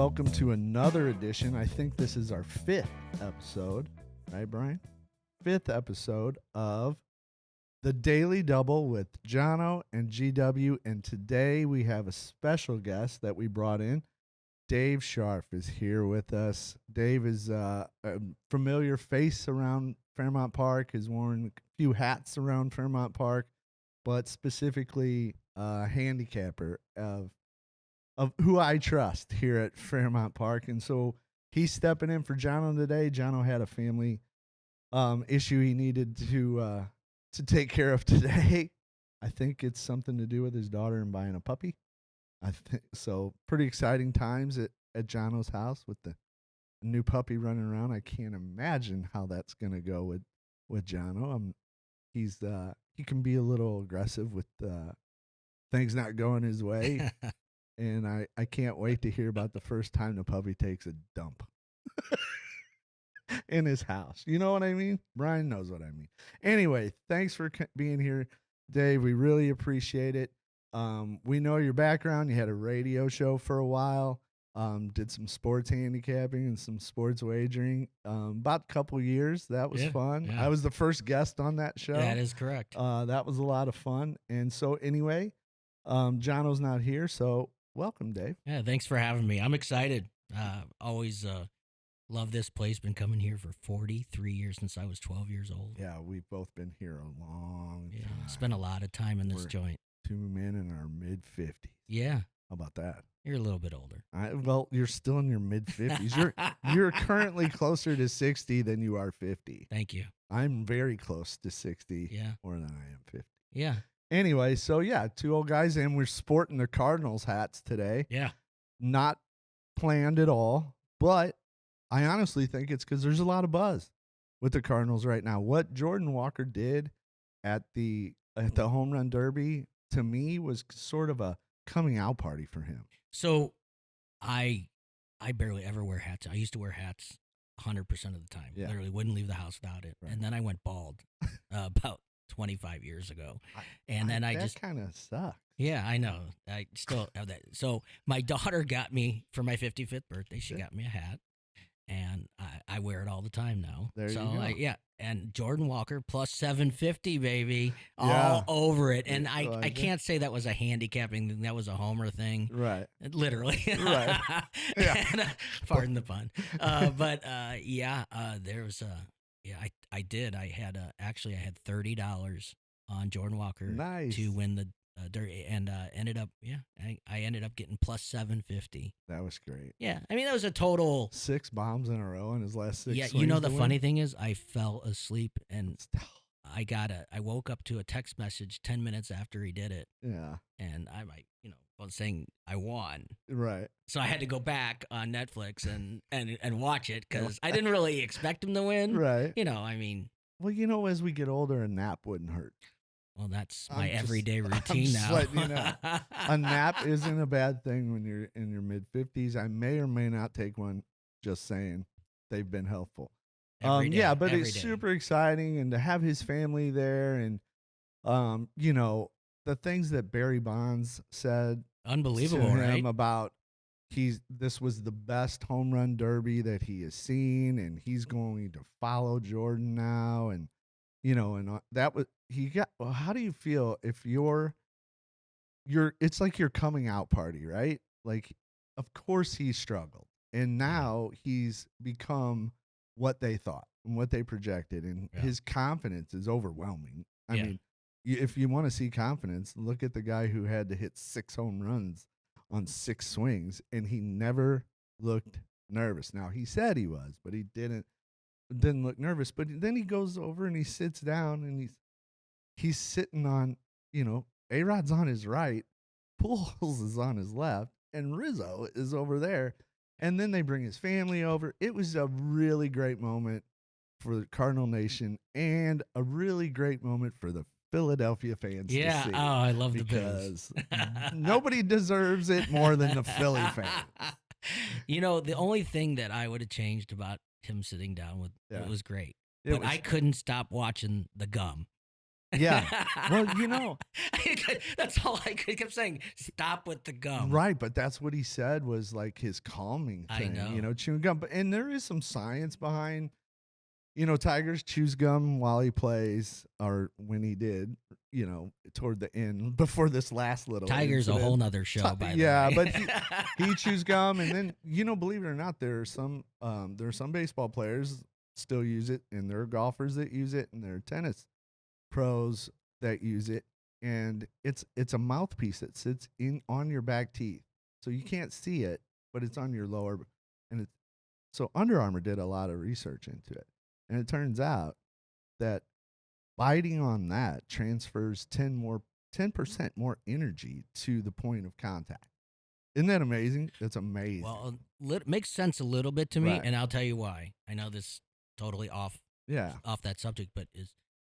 welcome to another edition. I think this is our fifth episode, right, Brian? Fifth episode of the Daily Double with Johno and GW. And today we have a special guest that we brought in. Dave Scharf is here with us. Dave is a familiar face around Fairmount Park, has worn a few hats around Fairmount Park, but specifically a handicapper of who I trust here at Fairmount Park. And so he's stepping in for Johno today. Johno had a family issue he needed to take care of today. I think it's something to do with his daughter and buying a puppy. I think so. Pretty exciting times at Johno's house with the new puppy running around. I can't imagine how that's gonna go with Johno. He can be a little aggressive with things not going his way. And I can't wait to hear about the first time the puppy takes a dump in his house. You know what I mean? Brian knows what I mean. Anyway, thanks for being here, Dave. We really appreciate it. We know your background. You had a radio show for a while, did some sports handicapping and some sports wagering, about a couple years. That was fun. Yeah. I was the first guest on that show. That is correct. That was a lot of fun. And so anyway, Johno's not here, so welcome, Dave. Yeah, thanks for having me. I'm excited. Always love this place. Been coming here for 43 years since I was 12 years old. Yeah, we've both been here a long time. Spent a lot of time in this joint. Two men in our mid-50s. Yeah. How about that? You're a little bit older. Well, you're still in your mid-50s. You're currently closer to 60 than you are 50. Thank you. I'm very close to 60 Yeah. more than I am 50. Yeah. Anyway, so yeah, two old guys, and we're sporting the Cardinals hats today. Yeah. Not planned at all, but I honestly think it's because there's a lot of buzz with the Cardinals right now. What Jordan Walker did at the home run derby, to me, was sort of a coming out party for him. So I barely ever wear hats. I used to wear hats 100% of the time. Yeah. Literally wouldn't leave the house without it. Right. And then I went bald about 25 years ago. I just kind of sucked. Yeah, I know. I still have that. So my daughter got me for my 55th birthday. She got me a hat, and I wear it all the time now. There you go. And Jordan Walker plus 750, baby, all over it. And I can't say that was a handicapping thing. That was a homer thing. Right. Literally. Right. Yeah. And, pardon the pun. There was I did. I had $30 on Jordan Walker to win the derby, and ended up I ended up getting plus 750. That was great. Yeah, I mean that was a total 6 bombs in a row in his last 6. Yeah, you know the funny thing is I fell asleep and I woke up to a text message 10 minutes after he did it. Yeah, and I was saying I won. Right. So I had to go back on Netflix and watch it because I didn't really expect him to win. Right. Well, as we get older, a nap wouldn't hurt. Well, that's my everyday routine I'm just now. letting you know. A nap isn't a bad thing when you're in your mid-50s. I may or may not take one. Just saying, they've been helpful. Every day, yeah, but every it's day. super exciting, and to have his family there, and the things that Barry Bonds said Unbelievable, to him right? about this was the best home run derby that he has seen, and he's going to follow Jordan now, and that was he got. Well, how do you feel if you're? It's like your coming out party, right? Like, of course he struggled, and now he's become what they thought and what they projected, and his confidence is overwhelming. I mean, if you want to see confidence, look at the guy who had to hit 6 home runs on 6 swings, and he never looked nervous. Now, he said he was, but he didn't look nervous. But then he goes over and he sits down, and he's sitting on, A-Rod's on his right, Pujols is on his left, and Rizzo is over there. And then they bring his family over. It was a really great moment for the Cardinal Nation, and a really great moment for the Philadelphia fans to see. I love the because Bills. nobody deserves it more than the Philly fans. The only thing that I would have changed about him sitting down it was great. But I couldn't stop watching the gum. Yeah. Well, that's all I kept saying. Stop with the gum. Right, but that's what he said was like his calming thing. I know. Chewing gum. And there is some science behind. Tigers chews gum while he plays, or when he did. Toward the end before this last little. Tiger's incident. a whole nother show, by the way. Yeah, but he chews gum, and then believe it or not, there are some baseball players still use it, and there are golfers that use it, and there are tennis pros that use it, and it's a mouthpiece that sits on your back teeth, so you can't see it, but it's on your lower, so Under Armour did a lot of research into it, and it turns out that biting on that transfers 10% more energy to the point of contact. Isn't that amazing? That's amazing. Well, it makes sense a little bit to me, Right. and I'll tell you why. I know this totally off that subject, but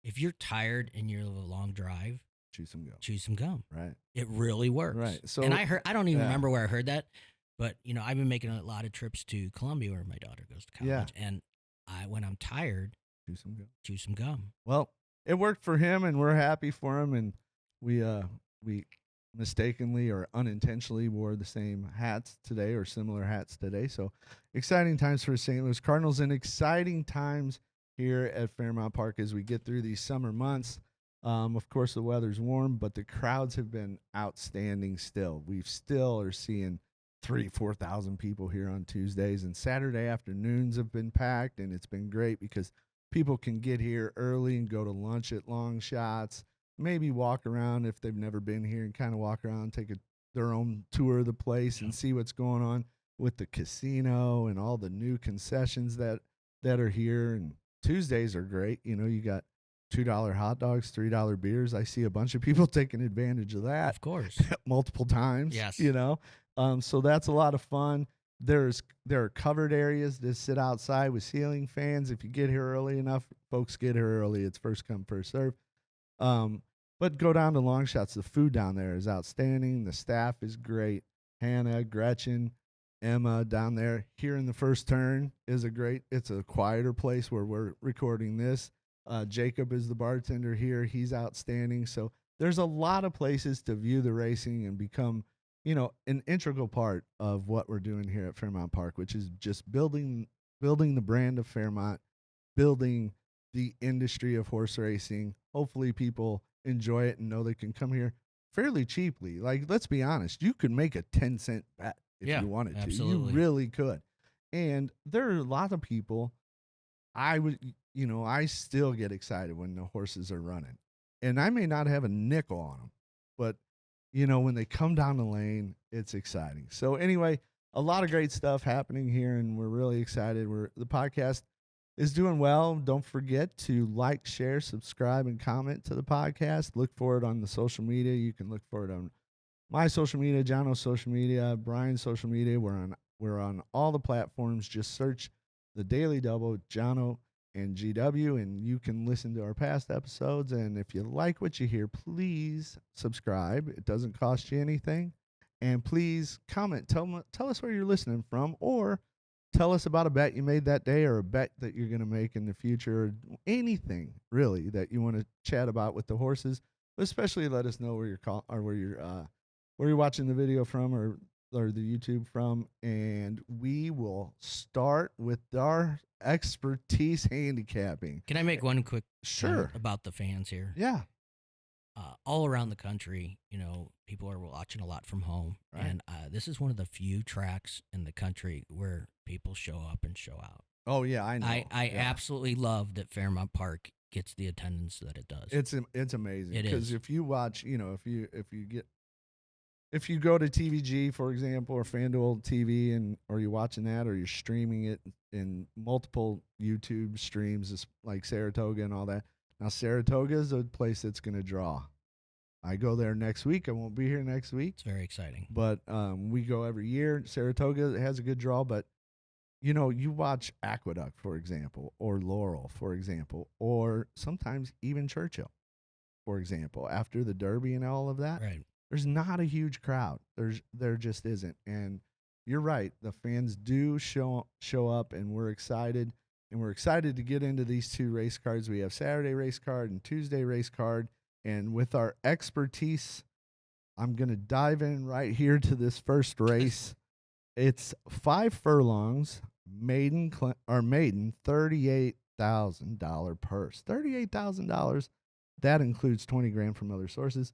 if you're tired and you're a long drive, chew some gum. Chew some gum. Right. It really works. Right. So, and I don't even remember where I heard that, but I've been making a lot of trips to Columbia where my daughter goes to college, and when I'm tired, chew some gum. Well, it worked for him, and we're happy for him, and we mistakenly or unintentionally wore the same hats today or similar hats today. So exciting times for St. Louis Cardinals, and exciting times here at Fairmount Park as we get through these summer months. Of course, the weather's warm, but the crowds have been outstanding still. We still are seeing 3,000-4,000 people here on Tuesdays, and Saturday afternoons have been packed, and it's been great because people can get here early and go to lunch at Long Shots, maybe walk around if they've never been here and kind of walk around, take their own tour of the place and see what's going on with the casino and all the new concessions that are here. And Tuesdays are great. You got $2 hot dogs, $3 beers. I see a bunch of people taking advantage of that. Of course. Multiple times. Yes. So that's a lot of fun. There are covered areas to sit outside with ceiling fans. If you get here early enough, folks get here early. It's first come, first serve. But go down to Long Shots. The food down there is outstanding. The staff is great. Hannah, Gretchen, Emma down there. Here in the First Turn is it's a quieter place where we're recording this. Jacob is the bartender here. He's outstanding. So there's a lot of places to view the racing and become, an integral part of what we're doing here at Fairmount Park, which is just building the brand of Fairmount, building the industry of horse racing. Hopefully people enjoy it and know they can come here fairly cheaply. Like, let's be honest, you could make a 10-cent bet if you wanted to. Absolutely. You really could. And there are a lot of people, I still get excited when the horses are running. And I may not have a nickel on them, but, when they come down the lane, it's exciting. So anyway, a lot of great stuff happening here, and we're really excited. The podcast is doing well. Don't forget to like, share, subscribe, and comment to the podcast. Look for it on the social media. You can look for it on my social media, Johno's social media, Brian's social media. We're on all the platforms. Just search The Daily Double, Johno and GW, and you can listen to our past episodes. And if you like what you hear, please subscribe. It doesn't cost you anything. And please comment. Tell us where you're listening from, or tell us about a bet you made that day, or a bet that you're going to make in the future, or anything really that you want to chat about with the horses. But especially let us know where you're watching the video from, or the YouTube from, and we will start with our expertise handicapping. Can I make one quick Sure. about the fans here? Yeah. All around the country, people are watching a lot from home, right. And this is one of the few tracks in the country where people show up and show out. Oh yeah, I know. I absolutely love that Fairmount Park gets the attendance that it does. It's amazing. It because is. if you watch, if you go to TVG, for example, or FanDuel TV, or you're watching that, or you're streaming it in multiple YouTube streams, like Saratoga and all that. Now, Saratoga is a place that's going to draw. I go there next week. I won't be here next week. It's very exciting. But we go every year. Saratoga has a good draw, but, you watch Aqueduct, for example, or Laurel, for example, or sometimes even Churchill, for example, after the Derby and all of that. Right. There's not a huge crowd. There just isn't. And you're right. The fans do show up, and we're excited. And we're excited to get into these 2 race cards. We have Saturday race card and Tuesday race card. And with our expertise, I'm going to dive in right here to this first race. It's 5 furlongs, maiden $38,000 purse. $38,000. That includes 20 grand from other sources.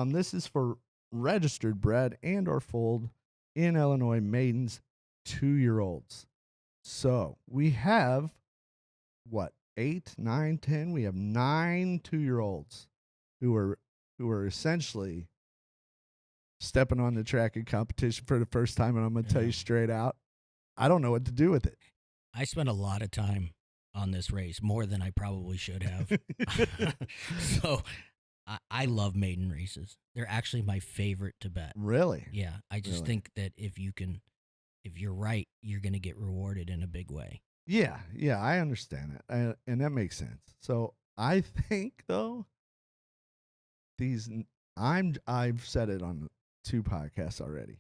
This is for registered bred and or foaled in Illinois maidens, 2-year-olds. So we have 8, 9, 10. We have 9 2-year-olds who are essentially stepping on the track in competition for the first time, and I'm going to tell you straight out, I don't know what to do with it. I spent a lot of time on this race, more than I probably should have. So I love maiden races. They're actually my favorite to bet. Really? Yeah, I just think that if you're right, you're going to get rewarded in a big way. Yeah, I understand it, and that makes sense. So I think though, I've said it on 2 podcasts already.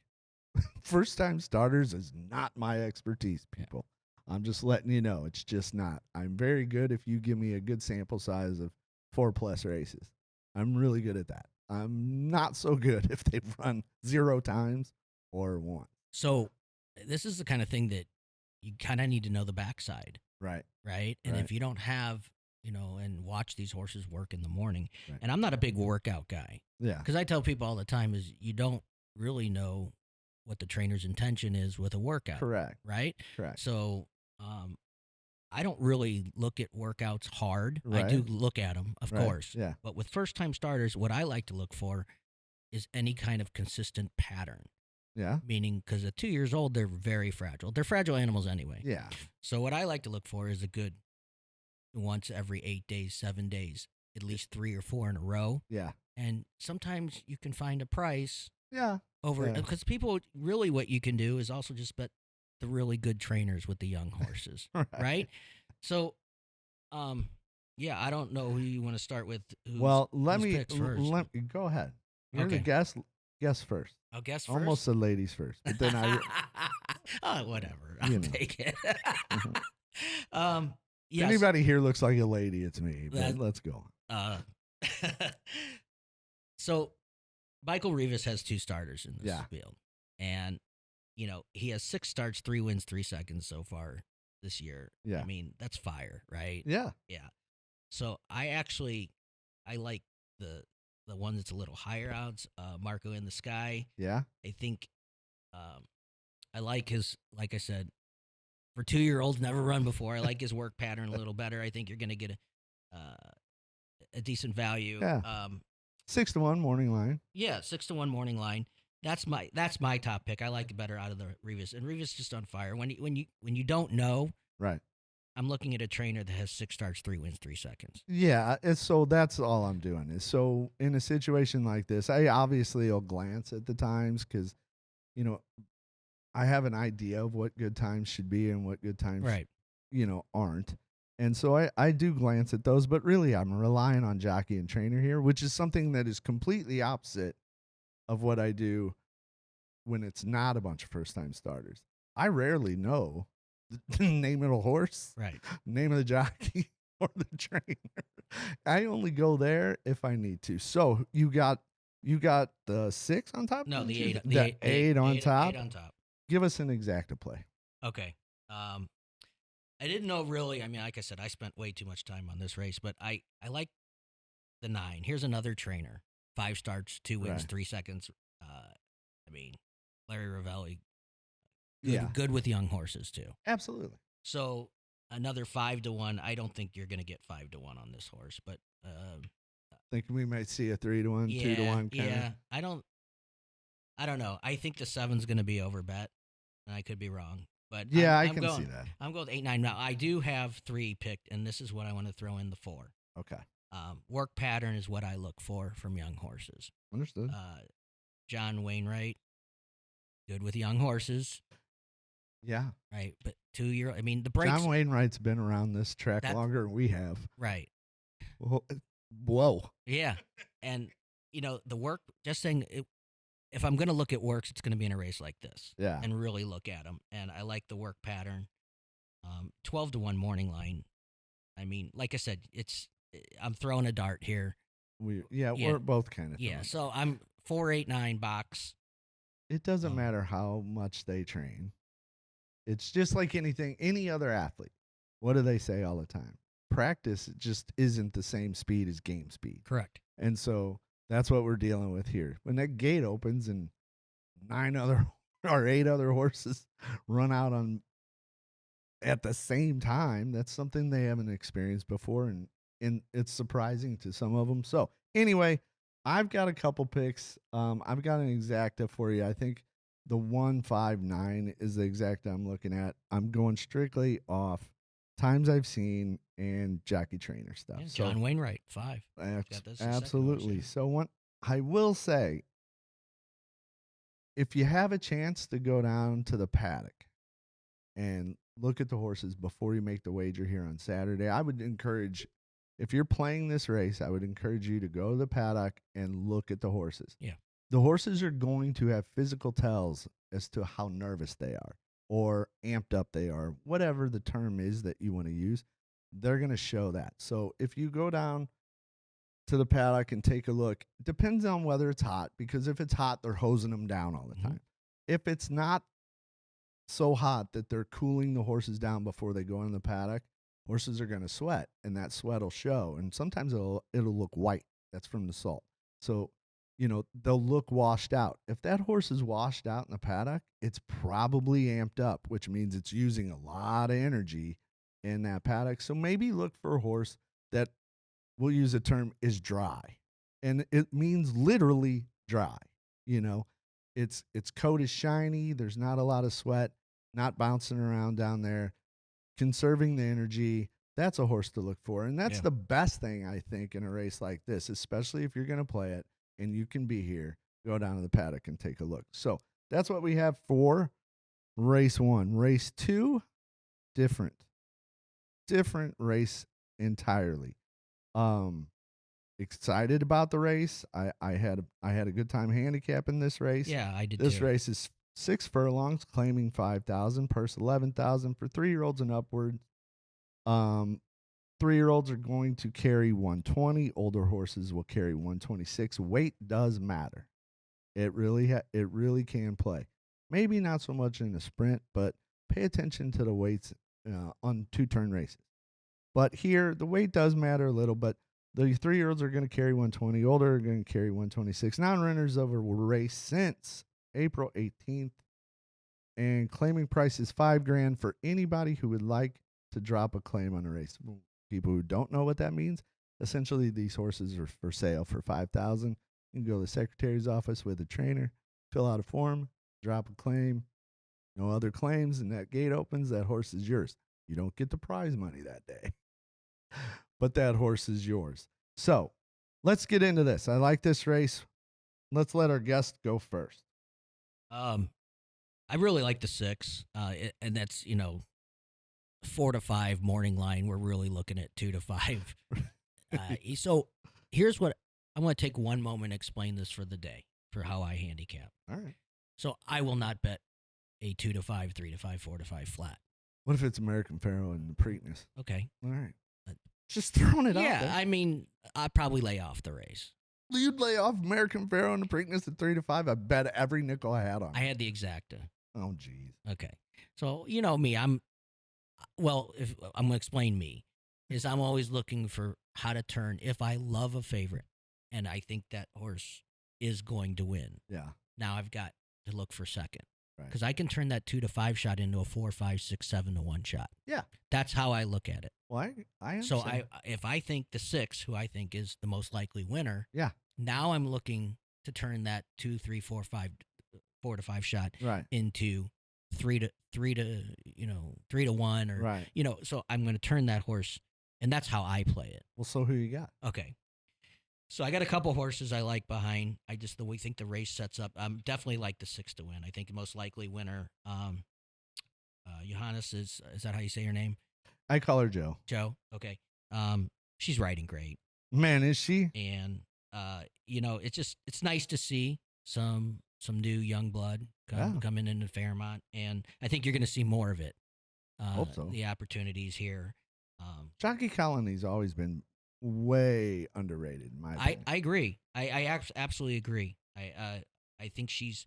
First time starters is not my expertise, people. Yeah. I'm just letting you know, it's just not. I'm very good if you give me a good sample size of 4+ races. I'm really good at that. I'm not so good if they've run 0 times or 1. So this is the kind of thing that you kind of need to know the backside. Right. And if you don't have, and watch these horses work in the morning. Right. And I'm not a big workout guy. Yeah. Because I tell people all the time is you don't really know what the trainer's intention is with a workout. Correct. Right? Correct. So I don't really look at workouts hard. Right. I do look at them, of course. Yeah. But with first-time starters, what I like to look for is any kind of consistent pattern. Yeah. Meaning, because at 2 years old, they're very fragile. They're fragile animals anyway. Yeah. So what I like to look for is a good once every 8 days, 7 days, at least 3 or 4 in a row. Yeah. And sometimes you can find a price. Yeah. Over because people really what you can do is also just bet the really good trainers with the young horses, right? So, I don't know who you want to start with. Let me go ahead. You're the guess first. I'll guess first. Almost the ladies first, but then whatever. I'll take it. If anybody here looks like a lady, it's me. But let's go. So, Michael Rivas has 2 starters in this field, and he has 6 starts, 3 wins, 3 seconds so far this year. Yeah, I mean that's fire, right? Yeah. So I like the one that's a little higher odds, Marco in the Sky. Yeah, I think I like his, like I said, for 2-year-olds never run before. I like his work pattern a little better. I think you're going to get a decent value. Yeah. 6-1 morning line. Yeah, 6-1 morning line. That's my top pick. I like it better out of the Rivas, and Rivas just on fire. When you don't know, right? I'm looking at a trainer that has 6 starts, 3 wins, 3 seconds. Yeah, so that's all I'm doing is so in a situation like this, I obviously will glance at the times because, I have an idea of what good times should be and what good times, aren't. And so I do glance at those, but really I'm relying on jockey and trainer here, which is something that is completely opposite of what I do when it's not a bunch of first-time starters. I rarely know the name of the horse, name of the jockey, or the trainer. I only go there if I need to. So you got the 6 on top? No, the 8. The 8 on top? 8 on top. Give us an exacta play. Okay. I didn't know really. I mean, like I said, I spent way too much time on this race, but I like the 9. Here's another trainer. 5 starts, 2 wins, 3 seconds. Larry Ravelli. Good with young horses too. Absolutely. So another 5-1. I don't think you're going to get 5-1 on this horse, but think we might see a 3-1, 2-1. Yeah, I don't know. I think the 7's going to be overbet, and I could be wrong. But I can see that. I'm going with 8, 9. Now I do have 3 picked, and this is what I want to throw in the 4. Okay. Work pattern is what I look for from young horses. Understood. John Wainwright, good with young horses. Yeah. Right, but 2-year. I mean, the breaks. John Wainwright's been around this track longer than we have. Right. Whoa. Yeah, and the work. Just saying, if I'm going to look at works, it's going to be in a race like this. Yeah. And really look at them, and I like the work pattern. 12-1 morning line. I mean, like I said, I'm throwing a dart here. We're both kind of so I'm 489 box. It doesn't matter how much they train. It's just like any other athlete. What do they say all the time? Practice just isn't the same speed as game speed. Correct. And so that's what we're dealing with here. When that gate opens and 8 other horses run out at the same time, that's something they haven't experienced before, and it's surprising to some of them. So anyway, I've got a couple picks. I've got an exacta for you. I think the 159 is the exacta I'm looking at. I'm going strictly off times I've seen and jockey trainer stuff. Yeah, John Wainwright, 5. Absolutely. So I will say, if you have a chance to go down to the paddock and look at the horses before you make the wager here on Saturday, I would encourage, if you're playing this race, I would encourage you to go to the paddock and look at the horses. Yeah. The horses are going to have physical tells as to how nervous they are or amped up they are, whatever the term is that you want to use. They're going to show that. So if you go down to the paddock and take a look, it depends on whether it's hot, because if it's hot, they're hosing them down all the time. If it's not so hot that they're cooling the horses down before they go in the paddock, horses are going to sweat, and that sweat will show. And sometimes it'll look white. That's from the salt. So, they'll look washed out. If that horse is washed out in the paddock, it's probably amped up, which means it's using a lot of energy in that paddock. So maybe look for a horse that, we'll use the term, is dry. And it means literally dry. Its coat is shiny. There's not a lot of sweat, not bouncing around down there, conserving the energy. That's a horse to look for. And that's the best thing, I think, in a race like this, especially if you're going to play it and you can be here, go down to the paddock and take a look. So that's what we have for race 1. Race 2, different race entirely. Excited about the race. I had a good time handicapping this race. Yeah, I did. This race is 6 furlongs, claiming 5,000, purse 11,000 for 3-year-olds and upwards. 3-year-olds are going to carry 120. Older horses will carry 126. Weight does matter. It really can play. Maybe not so much in a sprint, but pay attention to the weights on 2-turn races. But here, the weight does matter a little, but the 3-year-olds are going to carry 120. Older are going to carry 126. Non-runners of a race since April 18th. And claiming price is $5,000 for anybody who would like to drop a claim on a race. People who don't know what that means, essentially these horses are for sale for $5,000. You can go to the secretary's office with a trainer, fill out a form, drop a claim. No other claims, and that gate opens, that horse is yours. You don't get the prize money that day, but that horse is yours. So let's get into this. I like this race. Let's let our guest go first. I really like the 6, and that's 4 to 5 morning line. We're really looking at 2 to 5. So here's what I want to take one moment and explain this for the day for how I handicap. All right. So I will not bet a 2 to 5, 3 to 5, 4 to 5 flat. What if it's American Pharoah and the Preakness? Okay. All right. Just throwing it out there. Yeah, I mean, I'd probably lay off the race. You'd lay off American Pharoah and the Preakness at 3 to 5? I bet every nickel I had on. I had the exacta. Oh, geez. Okay. So, you know me, if I'm going to explain me, is I'm always looking for how to turn if I love a favorite and I think that horse is going to win. Yeah. Now I've got to look for second. Right. Because I can turn that 2 to 5 shot into a 4, 5, 6, 7 to 1 shot. Yeah. That's how I look at it. Well, I understand. So if I think the 6, who I think is the most likely winner, yeah. Now I'm looking to turn that 2, 3, 4, 5, 4 to 5 shot into 3 to 1 or right. So I'm going to turn that horse, and that's how I play it. Well, so who you got? Okay. So I got a couple horses I like behind. We think the race sets up. Definitely like the 6 to win. I think the most likely winner. Johannes is that how you say her name? I call her Joe. Joe. Okay. She's riding great. Man, is she? And it's nice to see some new young blood coming into Fairmont, and I think you're going to see more of it. Hope so. the opportunities here. Jockey Colony's always been way underrated, in my opinion. I agree. Absolutely agree. I think she's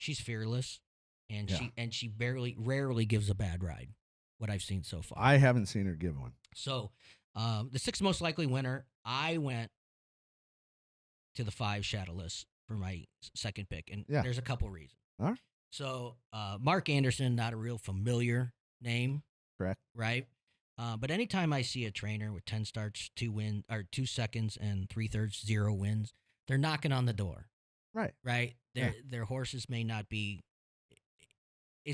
fearless, and Yeah. she rarely gives a bad ride. What I've seen so far. I haven't seen her give one. So, the 6th most likely winner, I went to the 5 Shadowless for my second pick, and Yeah. there's a couple reasons. All right. So, Mark Anderson, not a real familiar name, Correct. right? But anytime I see a trainer with 10 starts, 2 seconds, and 3/3 0 wins, they're knocking on the door, Right. right? Yeah. Their horses may not be.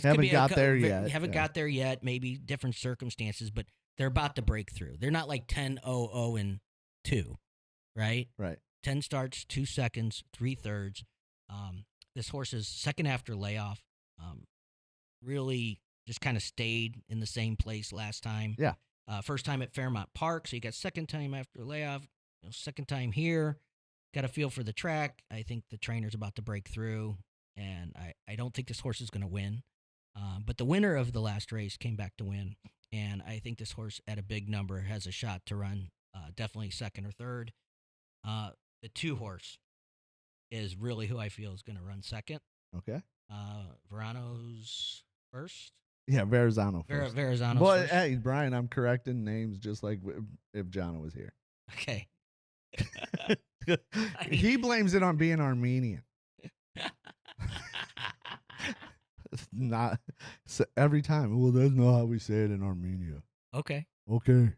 Haven't got there yet. Haven't got there yet. Maybe different circumstances, but they're about to break through. They're not like 10-0-0-2, right? Right. 10 starts, 2 seconds, 3/3. This horse is second after layoff. Really just kind of stayed in the same place last time. Yeah. First time at Fairmount Park, so you got second time after layoff, second time here. Got a feel for the track. I think the trainer's about to break through, and I don't think this horse is going to win. But the winner of the last race came back to win, and I think this horse at a big number has a shot to run definitely second or third. The 2 horse is really who I feel is going to run second. Okay. Verano's first. Yeah, Verrazano first. Verrazano's But first. hey, Brian, I'm correcting names just like if Johno was here. Okay. He blames it on being Armenian. It's not so every time. Well, that's not how we say it in Armenia. Okay. Okay.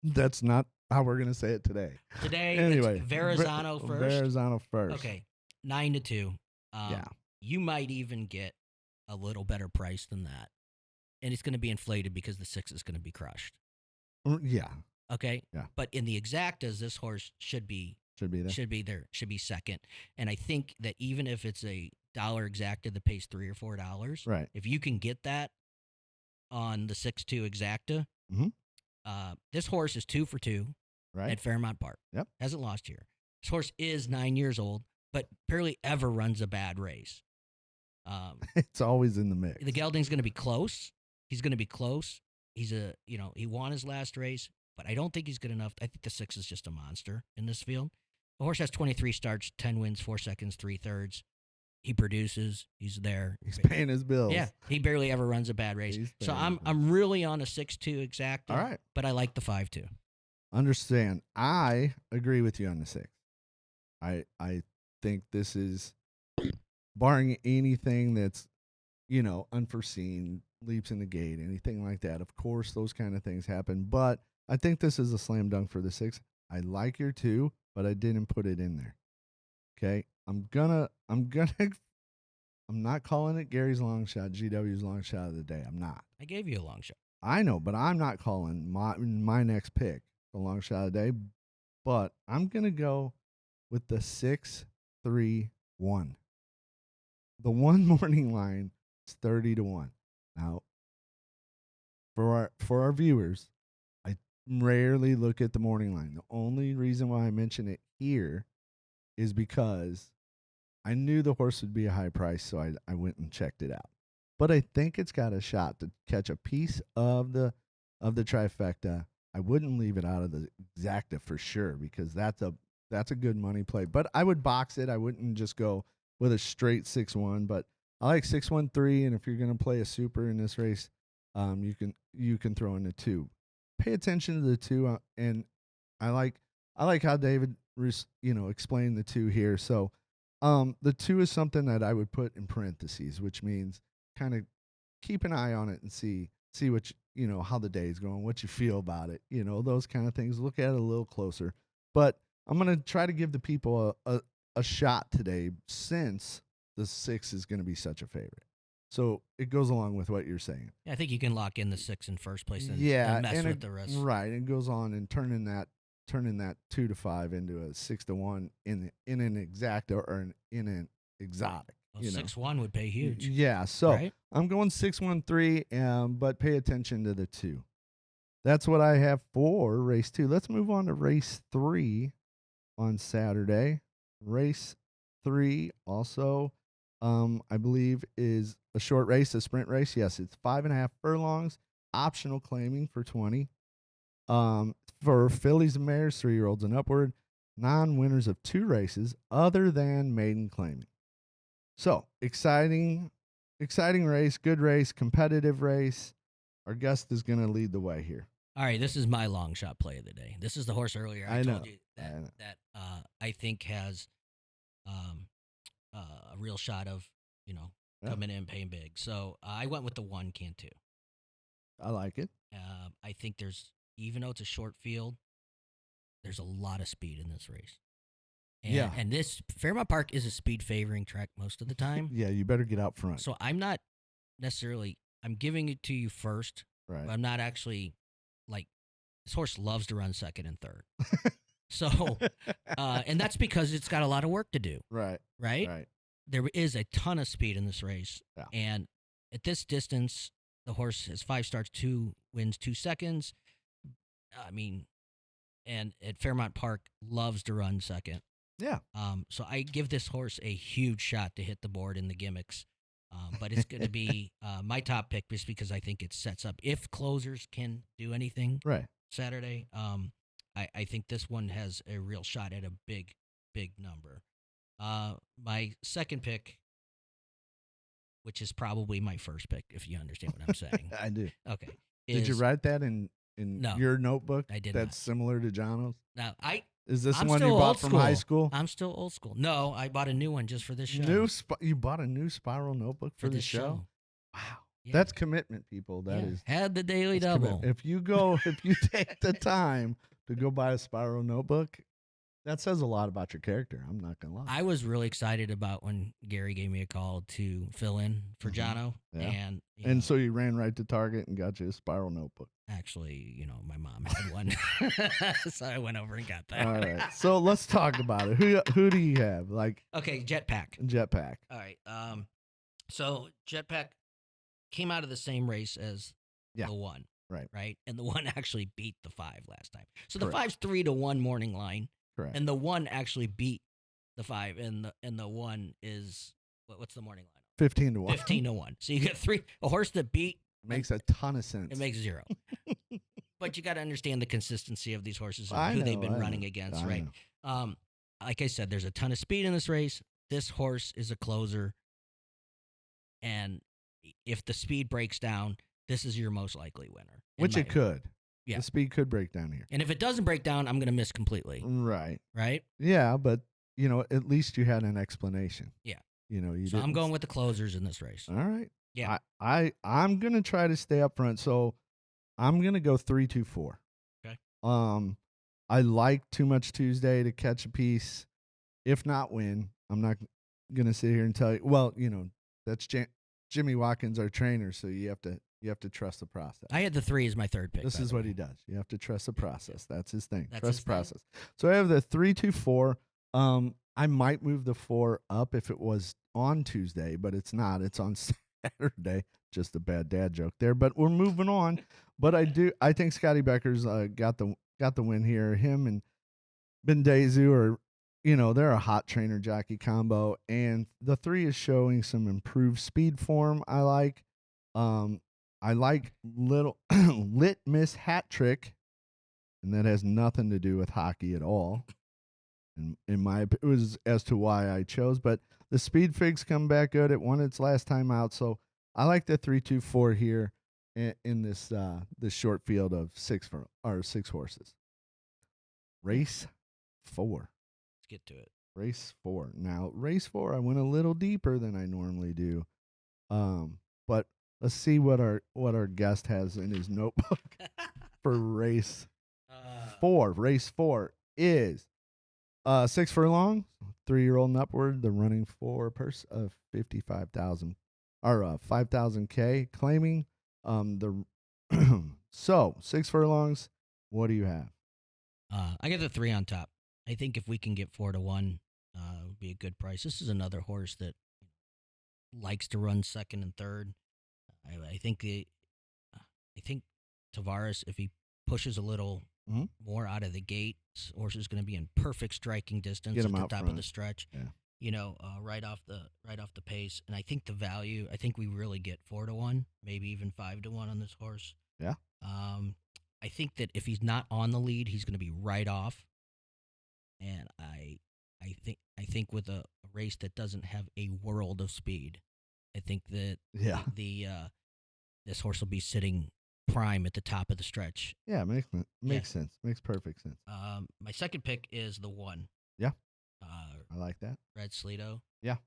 That's not how we're gonna say it today. Today, Anyway, it's Verrazano first. Verrazano first. Okay. 9-2. Yeah. You might even get a little better price than that. And it's going to be inflated because the 6 is going to be crushed. Yeah. Okay? Yeah. But in the exactas, this horse should be there. Should be second. And I think that even if it's a dollar exacta that pays $3 or $4, Right. if you can get that on the 6-2 exacta, this horse is 2 for 2 right at Fairmount Park. Yep. Hasn't lost here. This horse is 9 years old, but barely ever runs a bad race. It's always in the mix. The gelding's going to be close. He's going to be close. He won his last race, but I don't think he's good enough. I think the 6 is just a monster in this field. The horse has 23 starts, 10 wins, 4 seconds, 3/3. He produces. He's there. He's paying his bills. Yeah, he barely ever runs a bad race. So I'm really on a 6-2 exacta. All right. But I like the 5-2. Understand. I agree with you on the 6. I think this is, barring anything that's, unforeseen, leaps in the gate, anything like that. Of course, those kind of things happen. But I think this is a slam dunk for the 6. I like your 2, but I didn't put it in there. Okay. I'm not calling it Gary's long shot, GW's long shot of the day. I'm not. I gave you a long shot. I know, but I'm not calling my next pick the long shot of the day. But I'm going to go with the 6-3-1. The one morning line is 30-1. Now, for our viewers, I rarely look at the morning line. The only reason why I mention it here is because I knew the horse would be a high price, so I went and checked it out. But I think it's got a shot to catch a piece of the trifecta. I wouldn't leave it out of the exacta for sure, because that's a good money play. But I would box it. I wouldn't just go with a straight 6-1. But I like 6-1-3, and if you're going to play a super in this race, you can throw in the 2. Pay attention to the 2, and I like how David explained the 2 here. So the 2 is something that I would put in parentheses, which means kind of keep an eye on it and see what how the day is going, what you feel about it, those kind of things. Look at it a little closer. But I'm gonna try to give the people a shot today, since the 6 is going to be such a favorite. So it goes along with what you're saying. Yeah, I think you can lock in the 6 in first place and mess with the rest. Right, it goes on and turning that 2-5 into a 6-1 in an exacta or in an exotic. Well, 6-1 would pay huge. Yeah, so right? I'm going 6-1-3, but pay attention to the 2. That's what I have for race 2. Let's move on to race 3 on Saturday. Race 3 also I believe is a short race, a sprint race. Yes, it's 5.5 furlongs, optional claiming for 20. For fillies and mares, 3-year-olds and upward, non-winners of 2 races other than maiden claiming. So exciting race, good race, competitive race. Our guest is going to lead the way here. All right, this is my long shot play of the day. This is the horse earlier I told you that I think has a real shot of coming in paying big. So I went with the 1 Cantu. I like it. I think even though it's a short field, there's a lot of speed in this race. And this Fairmount Park is a speed favoring track most of the time. Yeah, you better get out front. So I'm not necessarily. I'm giving it to you first. Right. But I'm not actually this horse loves to run second and third. So, and that's because it's got a lot of work to do. Right. There is a ton of speed in this race. Yeah. And at this distance, the horse has 5 starts, 2 wins, 2 seconds. I mean, and at Fairmount Park loves to run second. Yeah. So I give this horse a huge shot to hit the board in the gimmicks. But it's going to be my top pick just because I think it sets up, if closers can do anything Saturday, I think this one has a real shot at a big, big number. My second pick, which is probably my first pick, if you understand what I'm saying. I do. Okay. Did you write that in No, your notebook? I did That's not. similar to Johno's? Now, Is this I'm one still you bought old from school. high school? I'm still old school. No, I bought a new one just for this show. You bought a new spiral notebook for this the show? Wow. Yeah. That's commitment, people. That is. Had the daily double. If you take the time to go buy a spiral notebook, that says a lot about your character. I'm not going to lie. I was really excited about when Gary gave me a call to fill in for Johno. Yeah. And so you ran right to Target and got you a spiral notebook. Actually, my mom had one. So I went over and got that. All right. So let's talk about it. Who do you have? Okay, Jetpack. Jetpack. All right. So Jetpack came out of the same race as the 1. Right. And the 1 actually beat the 5 last time. So the 5's 3-1 morning line. Correct. And the 1 actually beat the 5, and the 1 is what's the morning line? 15-1. 15-1. So you get a horse that beat makes a ton of sense. It makes 0. But you got to understand the consistency of these horses and who they've been running against, right? Like I said, there's a ton of speed in this race. This horse is a closer, and if the speed breaks down, this is your most likely winner. Which it could. Yeah. The speed could break down here. And if it doesn't break down, I'm going to miss completely. Right. Right? Yeah, but, at least you had an explanation. Yeah. So I'm going with the closers in this race. All right. Yeah. I'm going to try to stay up front, so I'm going to go 3-2-4. Okay. I like Too Much Tuesday to catch a piece, if not win. I'm not going to sit here and tell you, well, that's Jimmy Watkins, our trainer, so you have to trust the process. I had the 3 as my third pick. This is what he does. You have to trust the process. That's his thing. Trust the process. Thing. So I have the 3-2-4. I might move the 4 up if it was on Tuesday, but it's not. It's on Saturday. Just a bad dad joke there, but we're moving on. But I think Scotty Becker's got the win here. Him and Bendezu are, they're a hot trainer jockey combo, and the 3 is showing some improved speed form. I like little Litmus Hat Trick, and that has nothing to do with hockey at all. And it was as to why I chose, but the Speed Figs come back good. It won its last time out, so I like the 3-2-4 here in this short field of 6 horses. Race 4. Let's get to it. Race 4. Now, race 4, I went a little deeper than I normally do, but let's see what our guest has in his notebook for race 4. Race 4 is 6 furlongs, 3-year-old and upward. The running for purse of 55,000 or 5,000 claiming so 6 furlongs. What do you have? I got the 3 on top. I think if we can get 4-1, it would be a good price. This is another horse that likes to run second and third. I think Tavares, if he pushes a little more out of the gate, horse is going to be in perfect striking distance at the top of the stretch. Yeah. right off the pace. And I think the value. I think we really get 4-1, maybe even 5-1 on this horse. Yeah. I think that if he's not on the lead, he's going to be right off. And I think with a race that doesn't have a world of speed, I think that Yeah. this horse will be sitting prime at the top of the stretch. Yeah, makes sense. Makes perfect sense. My second pick is the 1. Yeah. Uh, I like that. Red Sleeto. Yeah.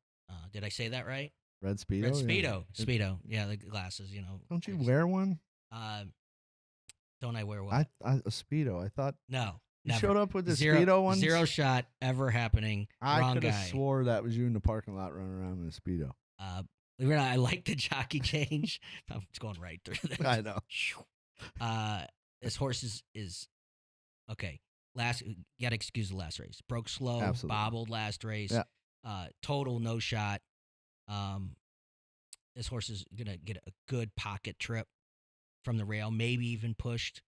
Did I say that right? Red Speedo. Red Yeah. Speedo. Yeah, the glasses. Don't you wear one? Don't I wear what? A Speedo. I thought No. you Never. showed up with the Zero, Speedo one. Zero shot ever happening. Wrong I could guy. have swore that was you in the parking lot running around in a Speedo. Believe it or not, I like the jockey change. I'm just going right through this. I know. This horse is okay. You gotta excuse the last race. Broke slow, Absolutely. bobbled last race. Yeah. Total no shot. This horse is gonna get a good pocket trip from the rail, maybe even pushed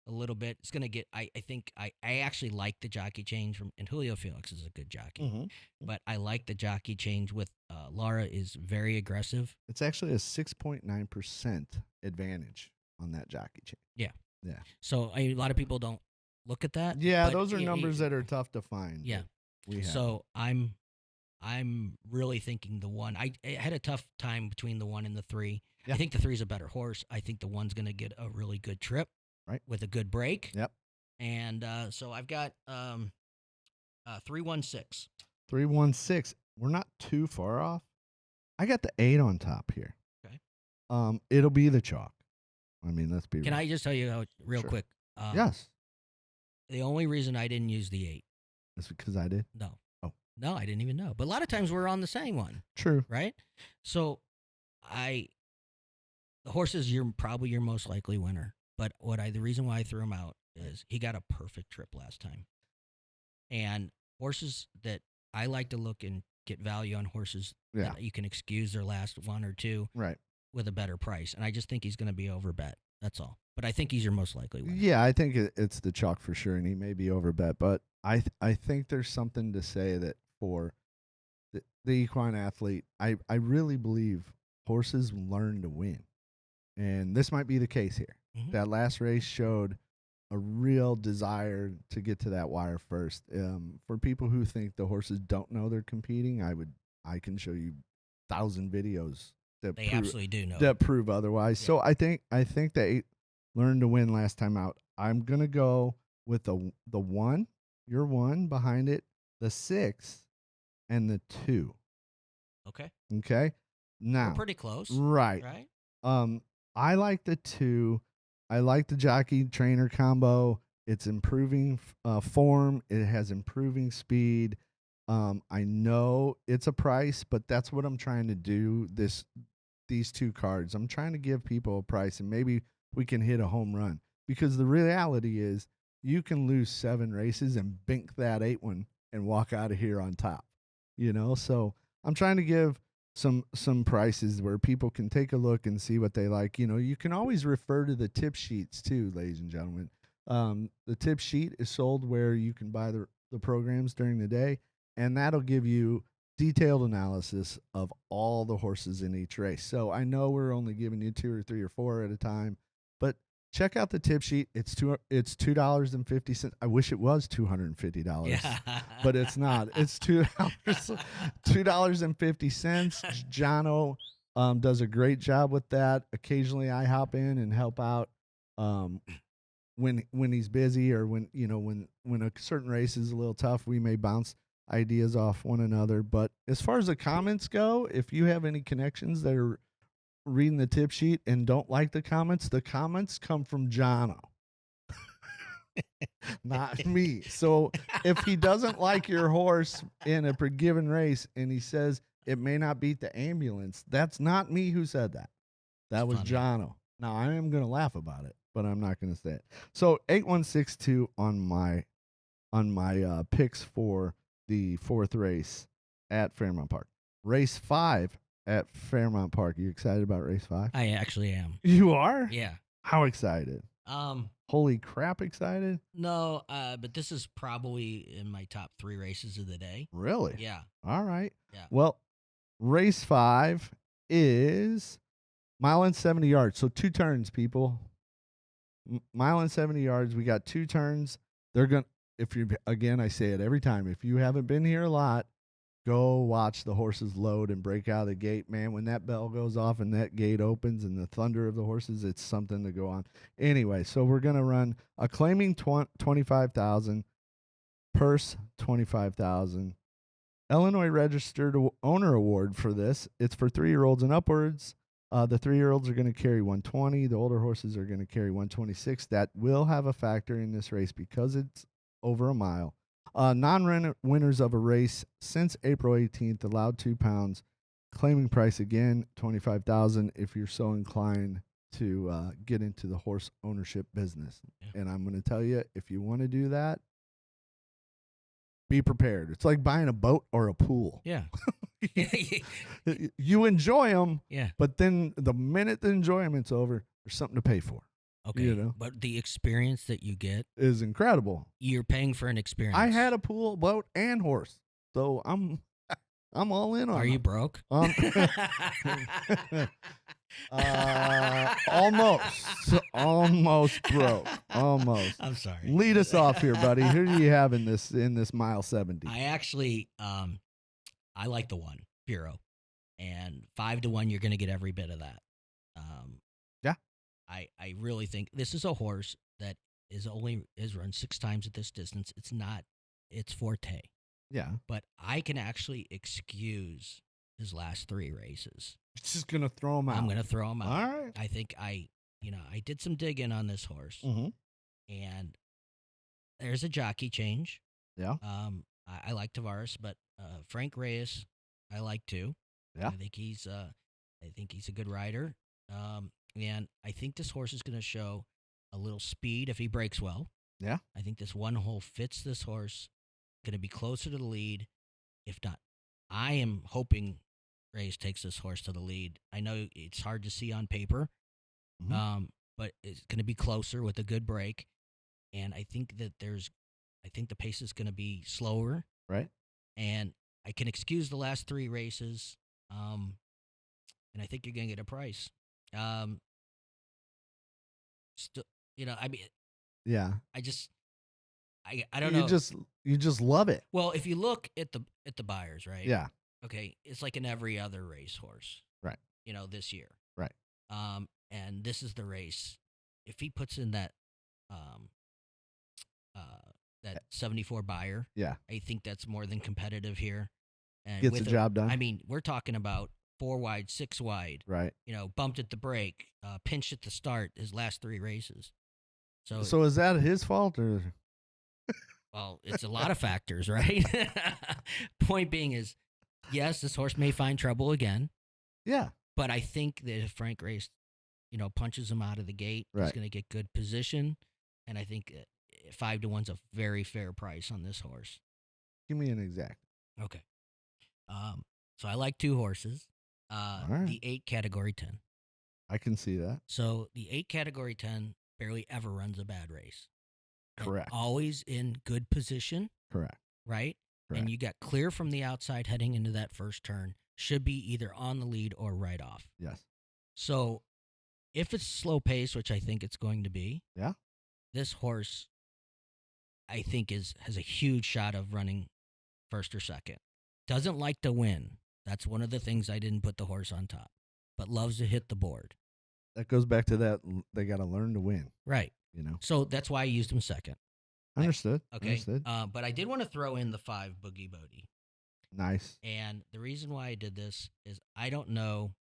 a little bit. It's gonna get. I think I actually like the jockey change and Julio Felix is a good jockey, Mm-hmm. but I like the jockey change with Lara is very aggressive. It's actually a 6.9% advantage on that jockey chain. Yeah. Yeah. So a lot of people don't look at that. Yeah, but those are numbers that are tough to find. Yeah. We have. So I'm really thinking the 1. I had a tough time between the 1 and the 3. Yeah. I think the 3 is a better horse. I think the 1's going to get a really good trip, right, with a good break. Yep. And so I've got 3-1-6. 3-1-6. We're not too far off. I got the 8 on top here. Okay. It'll be the chalk. I mean, let's be. Can I just tell you real Sure. quick? Yes. The only reason I didn't use the 8. It's because I did. No. Oh. No, I didn't even know. But a lot of times we're on the same one. True. Right? So the horse is probably your most likely winner. But the reason why I threw him out is he got a perfect trip last time. And horses that I like to look and get value on horses that you can excuse their last 1 or 2 right, with a better price. And I just think he's going to be overbet. That's all. But I think he's your most likely winner. Yeah, I think it's the chalk for sure, and he may be overbet. But I think there's something to say that for the equine athlete, I really believe horses learn to win. And this might be the case here. Mm-hmm. That last race showed a real desire to get to that wire first. For people who think the horses don't know they're competing, I can show you 1,000 videos that absolutely do know that prove otherwise. Yeah. So I think they learned to win last time out. I'm gonna go with the 1, your 1 behind it, the 6, and the 2. Okay. Okay. Now we're pretty close. Right. I like the 2. I like the jockey trainer combo. It's improving form. It has improving speed. I know it's a price, but that's what I'm trying to do. These 2 cards. I'm trying to give people a price, and maybe we can hit a home run. Because the reality is, you can lose 7 races and bink that 8 one and walk out of here on top. So I'm trying to give some prices where people can take a look and see what they like. You can always refer to the tip sheets too, ladies and gentlemen. The tip sheet is sold where you can buy the programs during the day, and that'll give you detailed analysis of all the horses in each race. So I know we're only giving you 2 or 3 or 4 at a time, but check out the tip sheet. It's $2.50. I wish it was $250, yeah. but it's not. It's $2.50. Johno does a great job with that. Occasionally, I hop in and help out when he's busy, or when a certain race is a little tough. We may bounce ideas off one another. But as far as the comments go, if you have any connections that are reading the tip sheet and don't like the comments come from Johno, not me. So if he doesn't like your horse in a given race and he says it may not beat the ambulance, that's not me who said that. That was Johno. Now I am going to laugh about it, but I'm not going to say it. So 8162 on my picks for the 4th race at Fairmount Park. Race 5 at Fairmount Park. You excited about race 5? I actually am. You are? Yeah. How excited? Holy crap, excited? No, but this is probably in my top 3 races of the day. Really? Yeah, All right. yeah. Well, race 5 is mile and 70 yards. So 2 turns, people. Mile and 70 yards. We got 2 turns. They're going to, if you, again, I say it every time. If you haven't been here a lot, go watch the horses load and break out of the gate, man. When that bell goes off and that gate opens and the thunder of the horses, it's something to go on. Anyway, so we're going to run a claiming 25,000, purse 25,000. Illinois Registered Owner Award for this. It's for 3-year-olds and upwards. The 3-year-olds are going to carry 120. The older horses are going to carry 126. That will have a factor in this race because it's over a mile. Non-winners of a race since April 18th allowed 2 pounds. Claiming price again 25,000 if you're so inclined to get into the horse ownership business. Yeah. And I'm going to tell you, if you want to do that, be prepared. It's like buying a boat or a pool. Yeah. You enjoy them, Yeah. but then the minute the enjoyment's over, there's something to pay for. Okay. You know? But the experience that you get Is incredible. you're paying for an experience. I had a pool, boat, and horse, so I'm all in on. Are you broke? Almost broke. Almost. I'm sorry. Lead us off here, buddy. Who do you have in this mile 70? I actually, I like the 1, Bureau, and 5 to 1. You're going to get every bit of that. Yeah. I really think this is a horse that is run 6 times at this distance. It's not its forte. Yeah. But I can actually excuse his last 3 races. It's just gonna throw him out. I'm going to throw him out. All right. I think I did some digging on this horse, Mm-hmm. and there's a jockey change. Yeah. I like Tavares, but Frank Reyes, I like too. Yeah. I think he's a good rider. And I think this horse is going to show a little speed if he breaks well. Yeah. I think this 1 hole fits this horse. Going to be closer to the lead. If not, I am hoping Reyes takes this horse to the lead. I know it's hard to see on paper, Mm-hmm. but it's going to be closer with a good break. And I think that the pace is going to be slower. Right. And I can excuse the last 3 races. And I think you're going to get a price. Still, I mean, Yeah. I don't know. You just love it. Well, if you look at the buyers, right? Yeah. Okay, it's like in every other racehorse. Right. This year. Right. And this is the race. If he puts in that 74 buyer, Yeah. I think that's more than competitive here. And Gets the job done. I mean, we're talking about 4 wide, 6 wide. Right. Bumped at the break, pinched at the start. His last 3 races. So is that his fault or? Well, it's a lot of factors, right? Point being is, yes, this horse may find trouble again. Yeah. But I think that if Frank Race, punches him out of the gate, he's Right. going to get good position. And I think 5 to 1's a very fair price on this horse. Give me an exact. Okay. So I like 2 horses. right. The 8 category 10. I can see that. So the 8 category 10 barely ever runs a bad race. And Correct. always in good position, Correct. right? Correct. And you got clear from the outside heading into that first turn. Should be either on the lead or right off. Yes. So if it's slow pace, which I think it's going to be, Yeah. this horse, I think, has a huge shot of running first or second. Doesn't like to win. That's one of the things I didn't put the horse on top, but loves to hit the board. That goes back to that. They got to learn to win. Right. So that's why I used him second. Understood. Okay. Understood. But I did want to throw in the 5 Boogie Bodie. Nice. And the reason why I did this is I don't know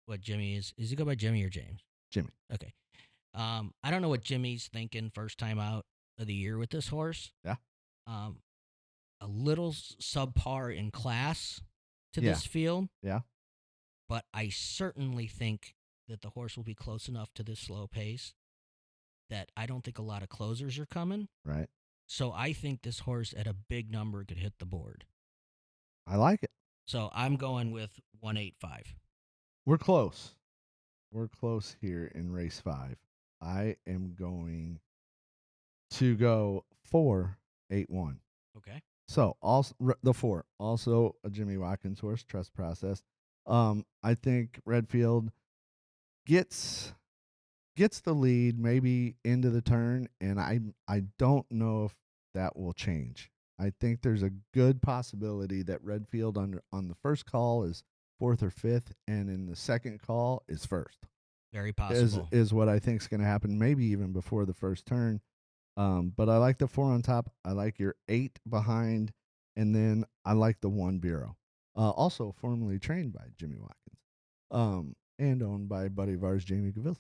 what Jimmy is. Is he go by Jimmy or James? Jimmy. Okay. I don't know what Jimmy's thinking first time out of the year with this horse. Yeah. A little subpar in class to Yeah. this field. Yeah. But I certainly think that the horse will be close enough to this slow pace that I don't think a lot of closers are coming. Right. So I think this horse at a big number could hit the board. I like it. So I'm going with 185. We're close. We're close here in race 5. I am going to go 481. Okay. So also the 4, also a Jimmy Watkins horse, trust process. I think Redfield gets the lead maybe into the turn, and I don't know if that will change. I think there's a good possibility that Redfield on the first call is fourth or fifth, and in the second call is first. Very possible. Is what I think is going to happen, maybe even before the first turn. But I like the 4 on top. I like your 8 behind, and then I like the 1 Bureau. Also formerly trained by Jimmy Watkins, and owned by a buddy of ours, Jamie Gavilski.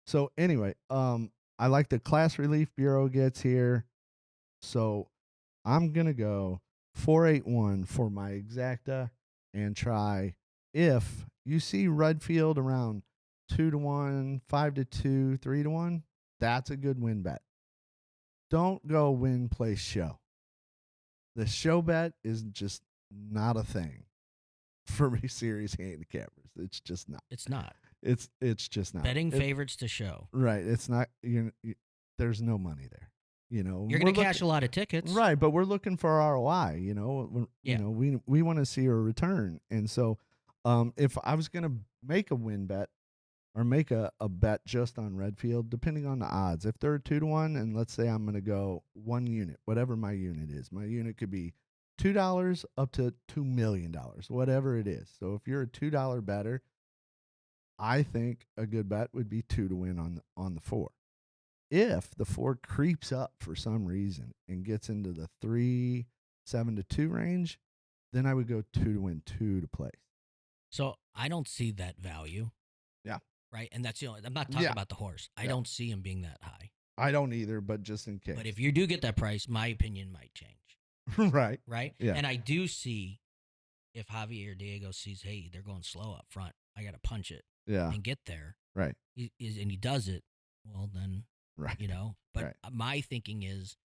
So anyway, I like the class relief Bureau gets here. So I'm gonna go 481 for my exacta and try. If you see Redfield around 2-1, 5-2, 3-1, that's a good win bet. Don't go win, place, show. The show bet is just not a thing for me. Serious handicappers, it's just not. It's not. It's just not Betting favorites to show. Right. It's not. There's no money there. You're going to cash a lot of tickets, right? But we're looking for ROI. Yeah. We want to see a return. And so, if I was going to make a win bet or make a bet just on Redfield, depending on the odds, if they're 2-1, and let's say I'm going to go 1 unit, whatever my unit is, my unit could be $2 up to $2 million, whatever it is. So if you're a $2 better, I think a good bet would be 2 to win on the 4. If the 4 creeps up for some reason and gets into the 3, 7-2 range, then I would go 2 to win, 2 to place. So I don't see that value. Yeah. Right. And that's the only. I'm not talking about the horse. I don't see him being that high. I don't either, but just in case. But if you do get that price, my opinion might change. Right. Right. Yeah. And I do see if Javier Diego sees, hey, they're going slow up front, I got to punch it. Yeah. And get there. Right. And he does it. Well, then. Right. But right. My thinking is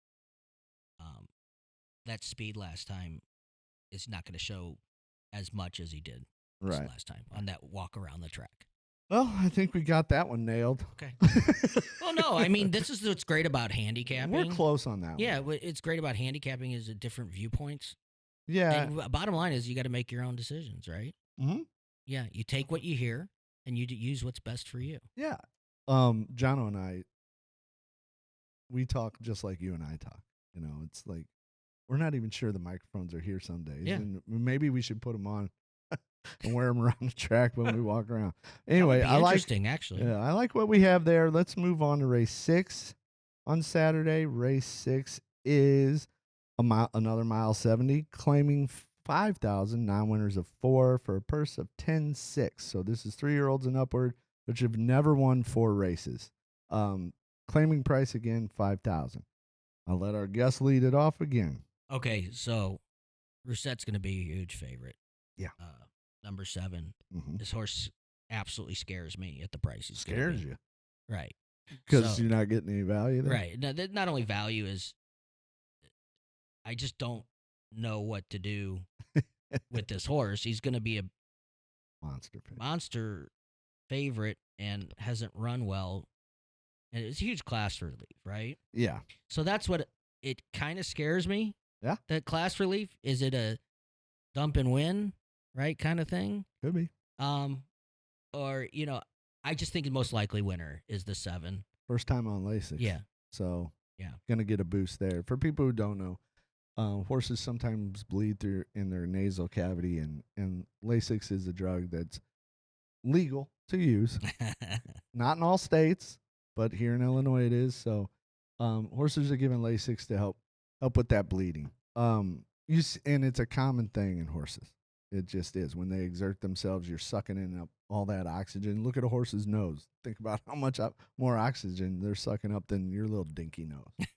that speed last time is not going to show as much as he did last time on that walk around the track. Well, I think we got that one nailed. Okay. Well, no, I mean, this is what's great about handicapping. We're close on that one. Yeah, what it's great about handicapping is the different viewpoints. Yeah. And bottom line is you got to make your own decisions, right? Mm-hmm. Yeah, you take what you hear and you use what's best for you. Yeah. Johno and I, we talk just like you and I talk. It's like we're not even sure the microphones are here some days. Yeah. And maybe we should put them on and wear them around the track when we walk around. Anyway, interesting, actually. Yeah, I like what we have there. Let's move on to race 6 on Saturday. Race 6 is another mile 70, claiming 5,000, non-winners of 4 for a purse of 10-6. So this is 3-year-olds and upward, which have never won 4 races. Claiming price again, 5,000. I'll let our guest lead it off again. Okay, so Roussette's going to be a huge favorite. Yeah. Number 7. Mm-hmm. This horse absolutely scares me at the price he's scares you, right? Because you're not getting any value there, right? No, not only value is, I just don't know what to do with this horse. He's going to be a monster favorite and hasn't run well. And it's a huge class relief, right? Yeah. So that's what it kind of scares me. Yeah. That class relief. Is it a dump and win, right, kind of thing? Could be. Or, I just think the most likely winner is the 7. First time on Lasix. Yeah. So, yeah. Going to get a boost there. For people who don't know, horses sometimes bleed through in their nasal cavity, and Lasix is a drug that's legal to use. Not in all states, but here in Illinois it is. So horses are given Lasix to help with that bleeding. And it's a common thing in horses. It just is. When they exert themselves, you're sucking in up all that oxygen. Look at a horse's nose. Think about how much more oxygen they're sucking up than your little dinky nose.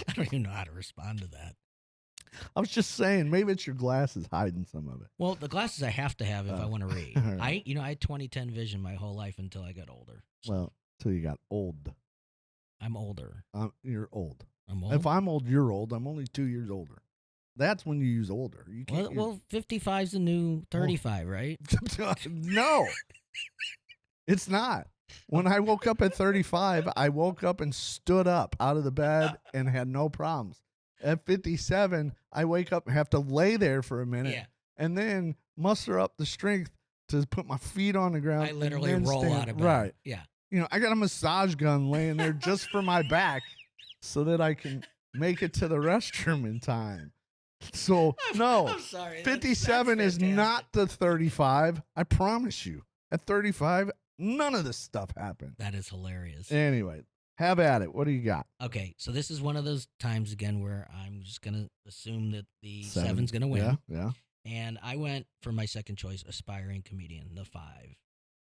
I don't even know how to respond to that. I was just saying, maybe it's your glasses hiding some of it. Well, the glasses I have to have if I want to read. Right. I had 20/10 vision my whole life until I got older. So Well, till you got old. I'm older. You're old. I'm old. If I'm old, you're old. I'm only 2 years older. That's when you use older. You can't. Well, 55's the new 35, right? No, it's not. When I woke up at 35, I woke up and stood up out of the bed and had no problems. At 57, I wake up and have to lay there for a minute Yeah. and then muster up the strength to put my feet on the ground. I literally and then roll stand. out of bed. Right. Yeah. I got a massage gun laying there just for my back so that I can make it to the restroom in time. So, no, I'm sorry. 57 that's is not the 35. I promise you. At 35, none of this stuff happened. That is hilarious. Anyway, have at it. What do you got? Okay, so this is one of those times again where I'm just gonna assume that the Seven. seven's gonna win. Yeah. And I went for my second choice, aspiring comedian, the 5.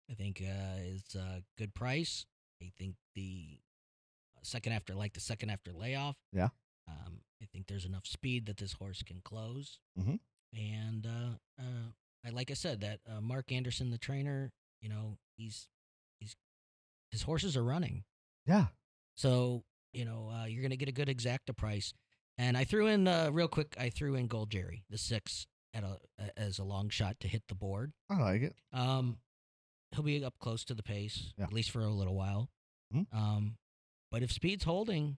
I think it's a good price. I think the second after layoff. Yeah. I think there's enough speed that this horse can close. Mhm. And like I said, that Mark Anderson, the trainer, he's his horses are running. Yeah. So you're gonna get a good exacta price. And I threw in real quick. I threw in Gold Jerry, the 6, as a long shot to hit the board. I like it. He'll be up close to the pace, Yeah. at least for a little while. Mhm. But if speed's holding,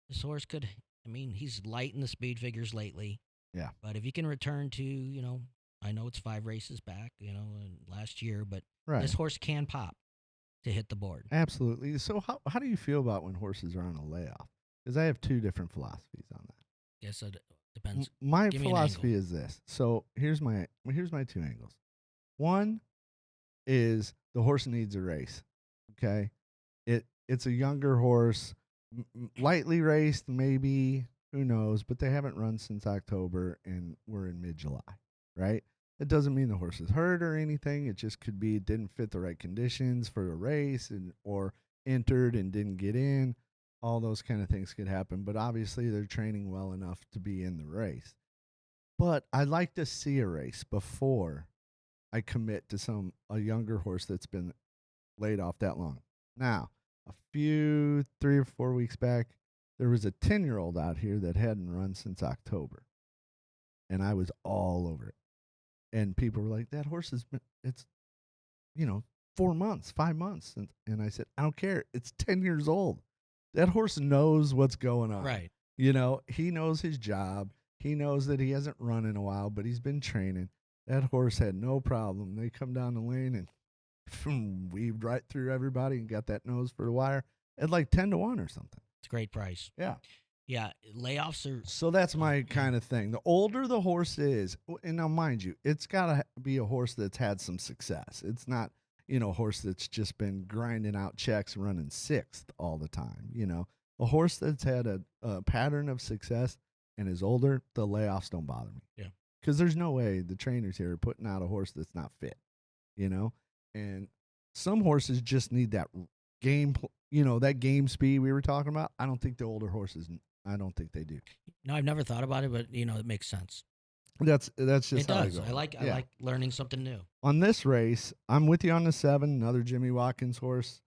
this horse could. I mean, he's light in the speed figures lately. Yeah. But if he can return to, I know it's 5 races back, last year, but Right. this horse can pop to hit the board. Absolutely. So how do you feel about when horses are on a layoff? Because I have 2 different philosophies on that. Yes, it depends. My Give me an philosophy angle. is this. So here's my 2 angles. One is the horse needs a race. Okay, it's a younger horse, lightly raced, maybe, who knows, but they haven't run since October, and we're in mid-July, right? It doesn't mean the horse is hurt or anything. It just could be it didn't fit the right conditions for a race, or entered and didn't get in. All those kind of things could happen, but obviously they're training well enough to be in the race. But I like to see a race before I commit to a younger horse that's been laid off that long. Now, a few 3 or 4 weeks back, there was a 10-year-old out here that hadn't run since October, and I was all over it. And people were like, "That horse has been, it's 4 months, 5 months," and I said, "I don't care. It's 10 years old. That horse knows what's going on. Right. He knows his job. He knows that he hasn't run in a while, but he's been training. That horse had no problem. They come down the lane and weaved right through everybody and got that nose for the wire at like 10-1 or something. It's a great price. Yeah. Yeah, layoffs are. So that's my kind of thing. The older the horse is, and now mind you, it's got to be a horse that's had some success. It's not, a horse that's just been grinding out checks running 6th all the time. A horse that's had a pattern of success and is older, the layoffs don't bother me. Yeah. Because there's no way the trainers here are putting out a horse that's not fit, And some horses just need that game, that game speed we were talking about. I don't think the older horses, I don't think they do. No, I've never thought about it, but it makes sense. That's just it how does. I go. I like learning something new. On this race, I'm with you on the 7, another Jimmy Watkins horse.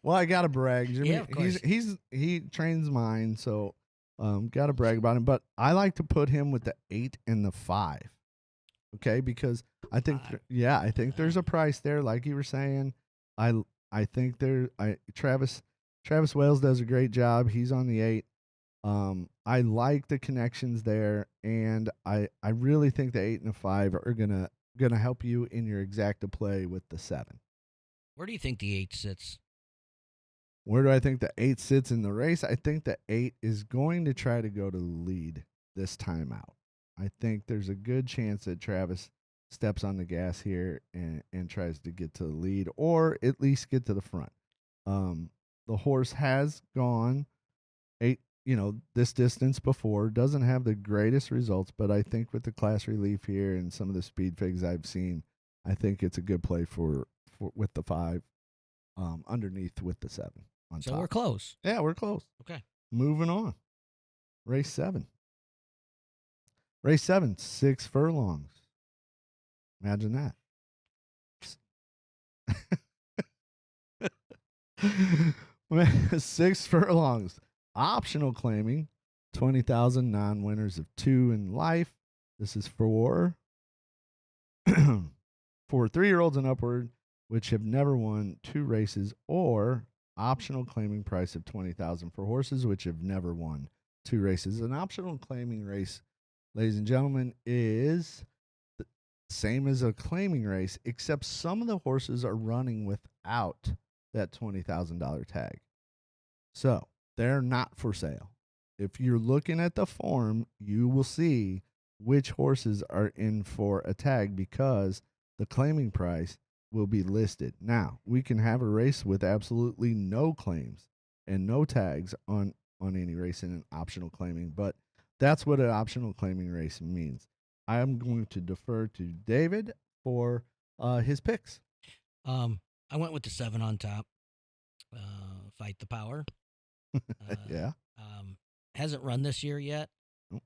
Well, I got to brag. Jimmy, Yeah, of course. He trains mine, so got to brag about him. But I like to put him with the 8 and the 5. Okay, because I think I think there's a price there, like you were saying. I think Travis Wales does a great job. He's on the 8. I like the connections there, and I really think the 8 and the 5 are gonna help you in your exacta play with the 7. Where do you think the 8 sits? Where do I think the 8 sits in the race? I think the 8 is going to try to go to the lead this time out. I think there's a good chance that Travis steps on the gas here and tries to get to the lead, or at least get to the front. The horse has gone 8, this distance before, doesn't have the greatest results, but I think with the class relief here and some of the speed figs I've seen, I think it's a good play for with the 5, underneath with the 7 on So top. we're close. Yeah, we're close. Okay. Moving on. Race 7. Race 7, 6 furlongs. Imagine that. 6 furlongs. Optional claiming 20,000 non-winners of 2 in life. This is for 3-year-olds and upward. which have never won 2 races, or optional claiming price of 20,000 for horses which have never won 2 races. An optional claiming race, ladies and gentlemen, is the same as a claiming race, except some of the horses are running without that $20,000 tag. So they're not for sale. If you're looking at the form, you will see which horses are in for a tag because the claiming price will be listed. Now, we can have a race with absolutely no claims and no tags on any race in an optional claiming, but that's what an optional claiming race means. I am going to defer to David for his picks. I went with the 7 on top. Fight the Power. Yeah. Hasn't run this year yet. Nope.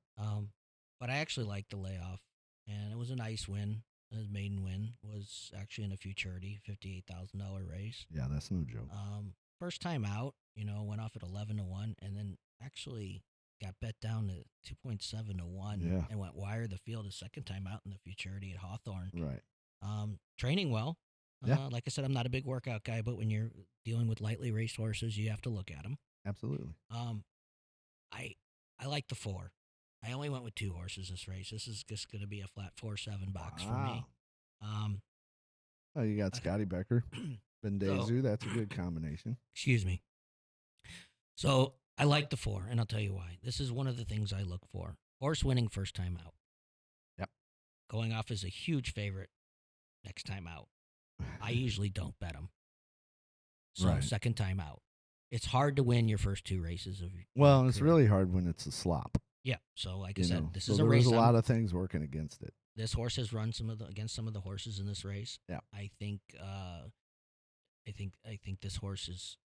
But I actually liked the layoff, and it was a nice win. His maiden win was actually in a futurity, $58,000 race. Yeah, that's no joke. First time out, went off at 11-1, and then actually got bet down to 2.7-1, and went wire the field a second time out in the futurity at Hawthorne. Right. Training well. Yeah. Like I said, I'm not a big workout guy, but when you're dealing with lightly raced horses, you have to look at them. Absolutely. I like the 4. I only went with 2 horses this race. This is just going to be a flat 4-7 box for me. Oh, you got Scotty Becker, Bendezu. That's a good combination. Excuse me. So I like the 4, and I'll tell you why. This is one of the things I look for. Horse winning first time out. Yep. Going off as a huge favorite next time out. I usually don't bet them. So Right. Second time out. It's hard to win your first 2 races of your Well, it's career. really hard when it's a slop. Yeah. So like I said, this is so a race. There's a lot of things working against it. This horse has run against some of the horses in this race. Yeah. I think this horse is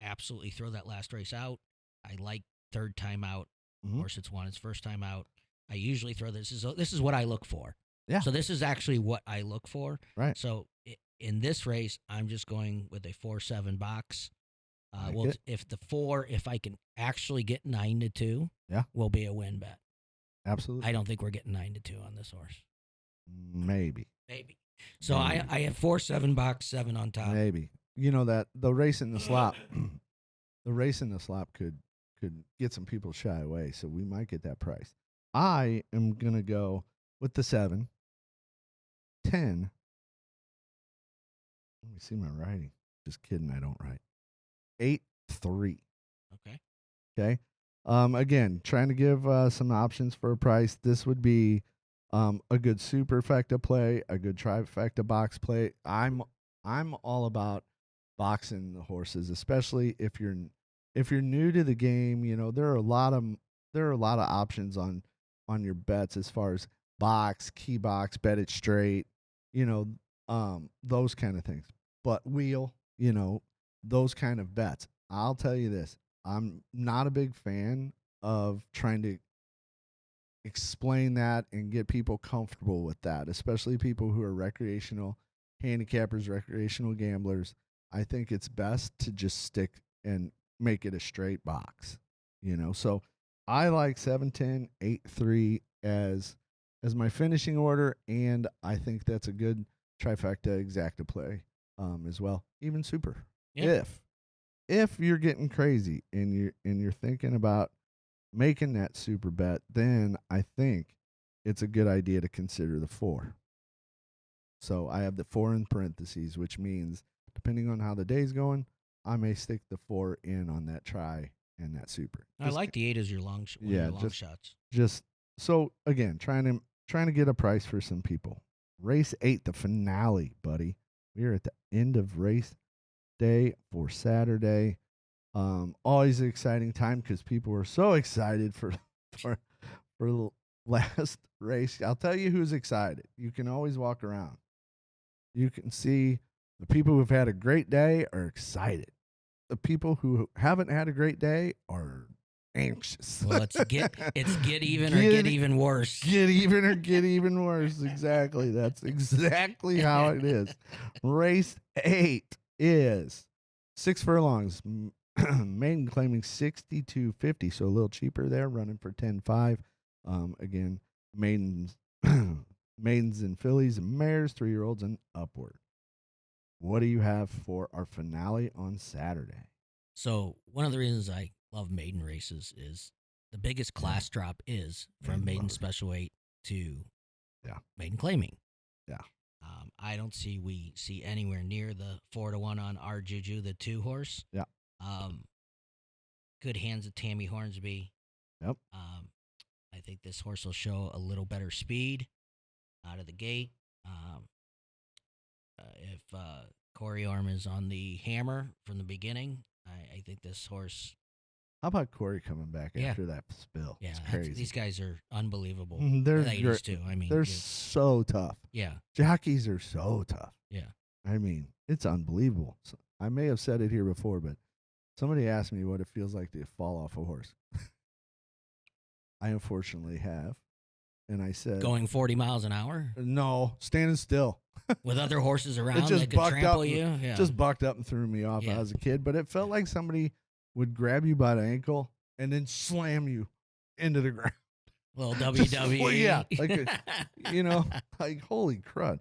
absolutely throw that last race out. I like third time out. Mhm. Horse it's won its first time out. I usually throw this is what I look for. Yeah. So this is actually what I look for. Right. So in this race, I'm just going with a 4-7 box. If the 4, if I can actually get 9-2, will be a win bet. Absolutely. I don't think we're getting 9-2 on this horse. Maybe. So I have 4-7 box, 7 on top. Maybe. That the race in the slop, could get some people shy away. So we might get that price. I am gonna go with the 7, 10. Let me see my writing. Just kidding. I don't write. 8-3. Okay. Again, trying to give some options for a price. This would be a good superfecta play, a good trifecta box play. I'm all about boxing the horses, especially if you're new to the game. There are a lot of options on your bets as far as box, key box, bet it straight, those kind of things. But wheel, those kind of bets. I'll tell you this. I'm not a big fan of trying to explain that and get people comfortable with that, especially people who are recreational handicappers, recreational gamblers. I think it's best to just stick and make it a straight box, So I like 7-10, 8-3 as my finishing order, and I think that's a good trifecta exacta play as well, even super. Yeah. If you're getting crazy and you're thinking about making that super bet, then I think it's a good idea to consider the 4. So I have the 4 in parentheses, which means depending on how the day's going, I may stick the 4 in on that try and that super. I like the 8 as your long shots. Just so again, trying to get a price for some people. Race 8, the finale, buddy. We are at the end of race day for Saturday. Always an exciting time because people are so excited for the last race. I'll tell you who's excited. You can always walk around. You can see the people who've had a great day are excited. The people who haven't had a great day are anxious. Well, it's get even or get even worse. Get even or get even worse. Exactly. That's exactly how it is. Race 8 is 6 furlongs. Maiden claiming 62.50, so a little cheaper there, running for 10.5. Again, maidens and fillies and mares, 3-year-olds and upward. what do you have for our finale on Saturday? So one of the reasons I love maiden races is the biggest class drop is from maiden load. special weight to Yeah. maiden claiming. Yeah. I don't see we see anywhere near the 4-1 on our Juju, the 2 horse. Yeah. Good hands of Tammy Hornsby. Yep. I think this horse will show a little better speed out of the gate. If Corey Arm is on the hammer from the beginning, I think this horse. How about Corey coming back Yeah. after that spill? Yeah, It's crazy. these guys are unbelievable. They're ladies too. I mean, they're so tough. yeah, Jockeys are so tough. yeah. I mean, it's unbelievable. So, I may have said it here before, but somebody asked me what it feels like to fall off a horse. I unfortunately have. And I said, Going 40 miles an hour no, standing still. with other horses around just that could bucked trample up, you. Yeah. Just bucked up and threw me off Yeah. as a kid. But it felt like somebody would grab you by the ankle and then slam you into the ground. little Just- WWE. well, yeah, like like holy crud.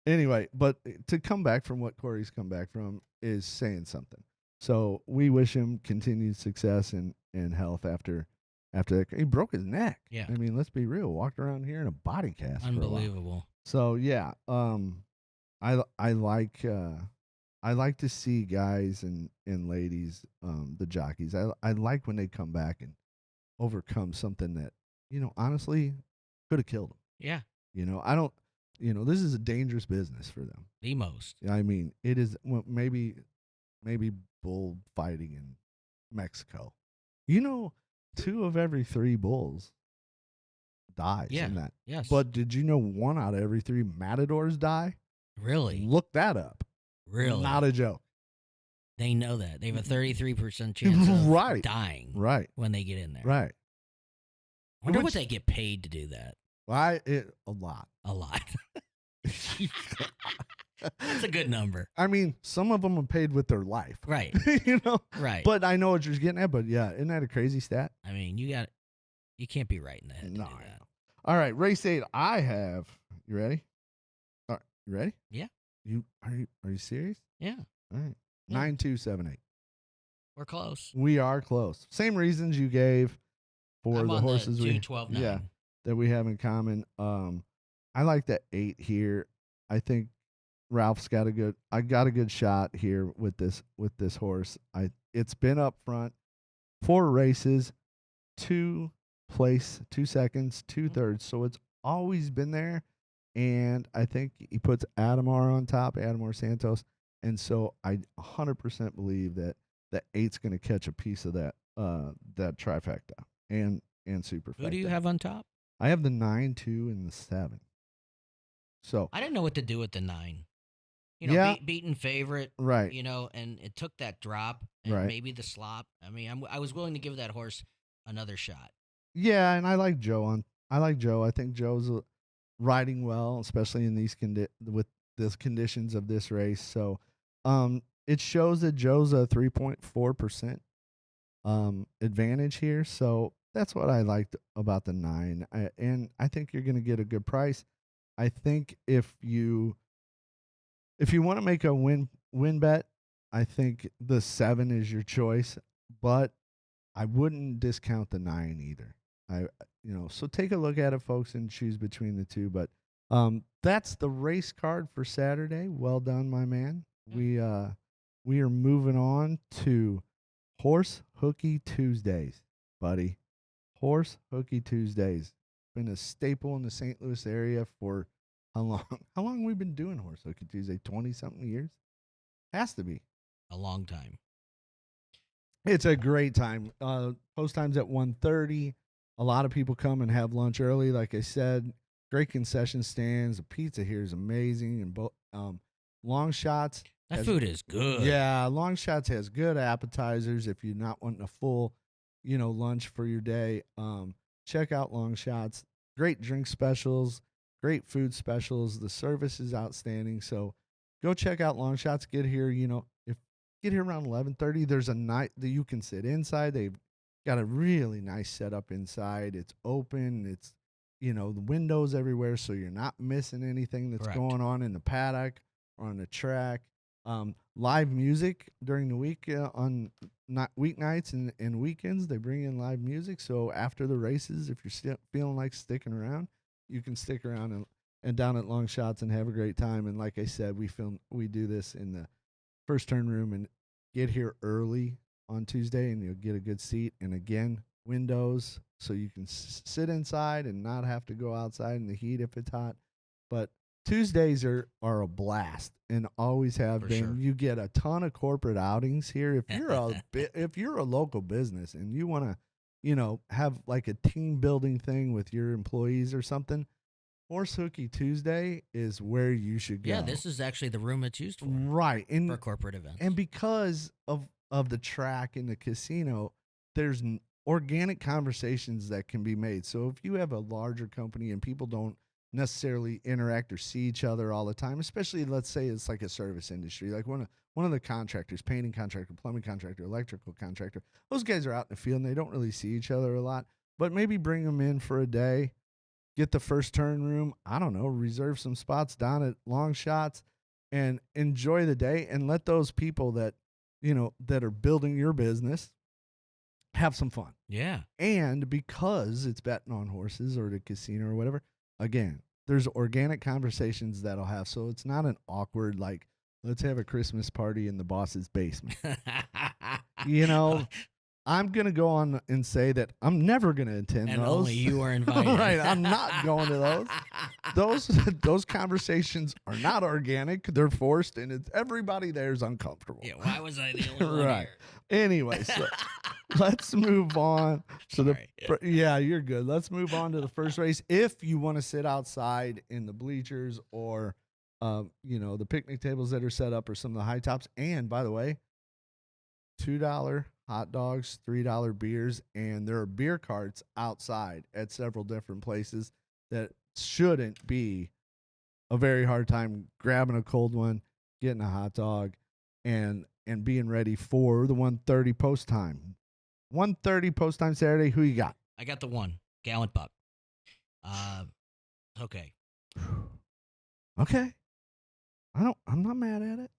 Anyway, but to come back from what Corey's come back from is saying something. So we wish him continued success and health after that. He broke his neck. Yeah. I mean, let's be real. Walked around here in a body cast. For a while. Unbelievable. So yeah, I like to see guys and ladies, the jockeys. I like when they come back and overcome something that honestly could have killed them. Yeah. I don't. This is a dangerous business for them. The most. I mean, it is. Well, maybe bull fighting in Mexico. 2 of every 3 bulls dies in that. Yes. But did you know 1 out of every 3 matadors die? really? Look that up. Really? Not a joke. They know that. They have a 33% chance of Right. dying Right. when they get in there. Right. I wonder what Which- they get paid to do that. A lot. A lot. That's a good number. I mean, some of them are paid with their life. Right. Right. But I know what you're getting at. But yeah, isn't that a crazy stat? I mean, you can't be right in the head to No, do I that. know. All right, race 8. I have. You ready? All right, you ready? Yeah. Are you serious? Yeah. All right. Yeah. 9278. We're close. We are close. Same reasons you gave for I'm the on horses the we 2-12-9. yeah that we have in common. I like that 8 here. I think Ralph's got a good shot here with this horse. It's been up front 4 races, 2 seconds, 2/3. So it's always been there. And I think he puts Adamar on top, Adamar Santos. And so I 100% believe that the 8's going to catch a piece of that trifecta and superfecta. Who do you have on top? I have the 9, 2, and the 7. So I didn't know what to do with the 9. Yeah. Beaten favorite. right, And it took that drop and Right. maybe the slop. I mean, I was willing to give that horse another shot. yeah, and I like Joe. I think Joe's riding well, especially in these with the conditions of this race. So, it shows that Joe's a 3.4% advantage here. So that's what I liked about the 9, and I think you're going to get a good price. I think if you want to make a win bet, I think the 7 is your choice, but I wouldn't discount the 9 either. So take a look at it, folks, and choose between the 2. But that's the race card for Saturday. Well done, my man. Yeah. We are moving on to Horse Hooky Tuesdays, buddy. Horse Hooky Tuesdays. Been a staple in the St. Louis area for how long? How long have we been doing Horse Hooky Tuesday? 20-something years? Has to be. A long time. It's a great time. Post time's at 1:30. A lot of people come and have lunch early. Like I said, great concession stands. The pizza here is amazing. And Long Shots. That food is good. Yeah, Long Shots has good appetizers if you're not wanting a full, lunch for your day. Check out Long Shots. Great drink specials, great food specials. The service is outstanding. So go check out Long Shots. Get here, get here around 11:30. There's a night that you can sit inside. They've got a really nice setup inside. It's open. It's the windows everywhere, so you're not missing anything that's Correct. going on in the paddock or on the track. Live music during the week on not weeknights and weekends. They bring in live music. So after the races, if you're still feeling like sticking around, you can stick around and down at Long Shots and have a great time. And like I said, we do this in the first turn room and get here early on Tuesday, and you'll get a good seat. And again, windows so you can sit inside and not have to go outside in the heat if it's hot. But Tuesdays are a blast and always have For been. sure. You get a ton of corporate outings here. If you're if you're a local business and you want to, have like a team building thing with your employees or something, Horse Hooky Tuesday is where you should go. Yeah, this is actually the room it's used for. Right. For corporate events. And because of the track and the casino, there's organic conversations that can be made. So if you have a larger company and people don't necessarily interact or see each other all the time, especially let's say it's like a service industry, like one of the contractors, painting contractor, plumbing contractor, electrical contractor, those guys are out in the field and they don't really see each other a lot. But maybe bring them in for a day, get the first turn room, I don't know, reserve some spots down at Long Shots and enjoy the day and let those people that that are building your business have some fun. Yeah. And because it's betting on horses or the casino or whatever, again, there's organic conversations that'll have. So it's not an awkward, like, let's have a Christmas party in the boss's basement. I'm going to go on and say that I'm never going to attend and those. only you are invited. Right. I'm not going to those. Those conversations are not organic. They're forced, and everybody there is uncomfortable. Yeah, why was I the only one Right. here? Anyway, so let's move on to Sorry. yeah, you're good. Let's move on to the first race. If you want to sit outside in the bleachers or, the picnic tables that are set up or some of the high tops. And by the way, $2 hot dogs, $3 beers, and there are beer carts outside at several different places that shouldn't be a very hard time grabbing a cold one, getting a hot dog, and being ready for the 1:30 post time. 1:30 post time Saturday. Who you got? I got the one, Gallant Buck. Okay. Okay. I'm not mad at it.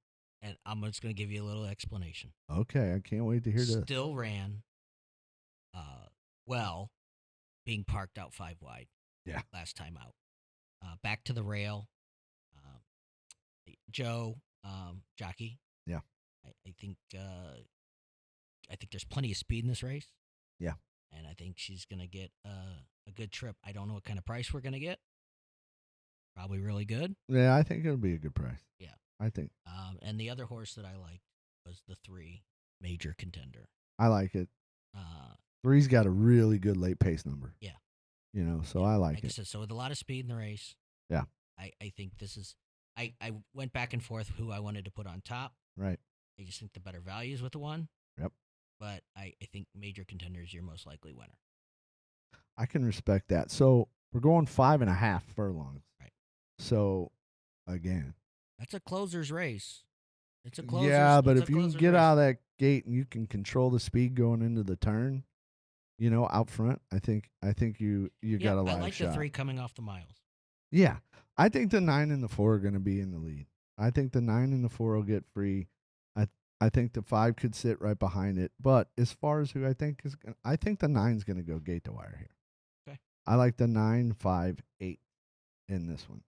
And I'm just going to give you a little explanation. Okay, I can't wait to hear this. Still ran well, being parked out 5 wide. Yeah. Last time out. Back to the rail. Joe, jockey. Yeah. I think there's plenty of speed in this race. Yeah. And I think she's going to get a good trip. I don't know what kind of price we're going to get. Probably really good. Yeah, I think it'll be a good price. Yeah. I think. And the other horse that I liked was the 3 Major Contender. I like it. 3's got a really good late pace number. Yeah. So yeah, I like I it. said, so with a lot of speed in the race. Yeah. I think this is I went back and forth who I wanted to put on top. Right. I just think the better value is with the 1. Yep. But I think Major Contender is your most likely winner. I can respect that. So we're going 5.5 furlongs. Right. So again. That's a closer's race. It's a closer's Yeah, but if you can get race. out of that gate and you can control the speed going into the turn, out front, I think you got a live shot. I like the 3 coming off the miles. Yeah. I think the 9 and the 4 are going to be in the lead. I think the 9 and the 4 will get free. I think the 5 could sit right behind it. But as far as who I think I think the 9's going to go gate to wire here. Okay. I like the 9, 5, 8 in this one.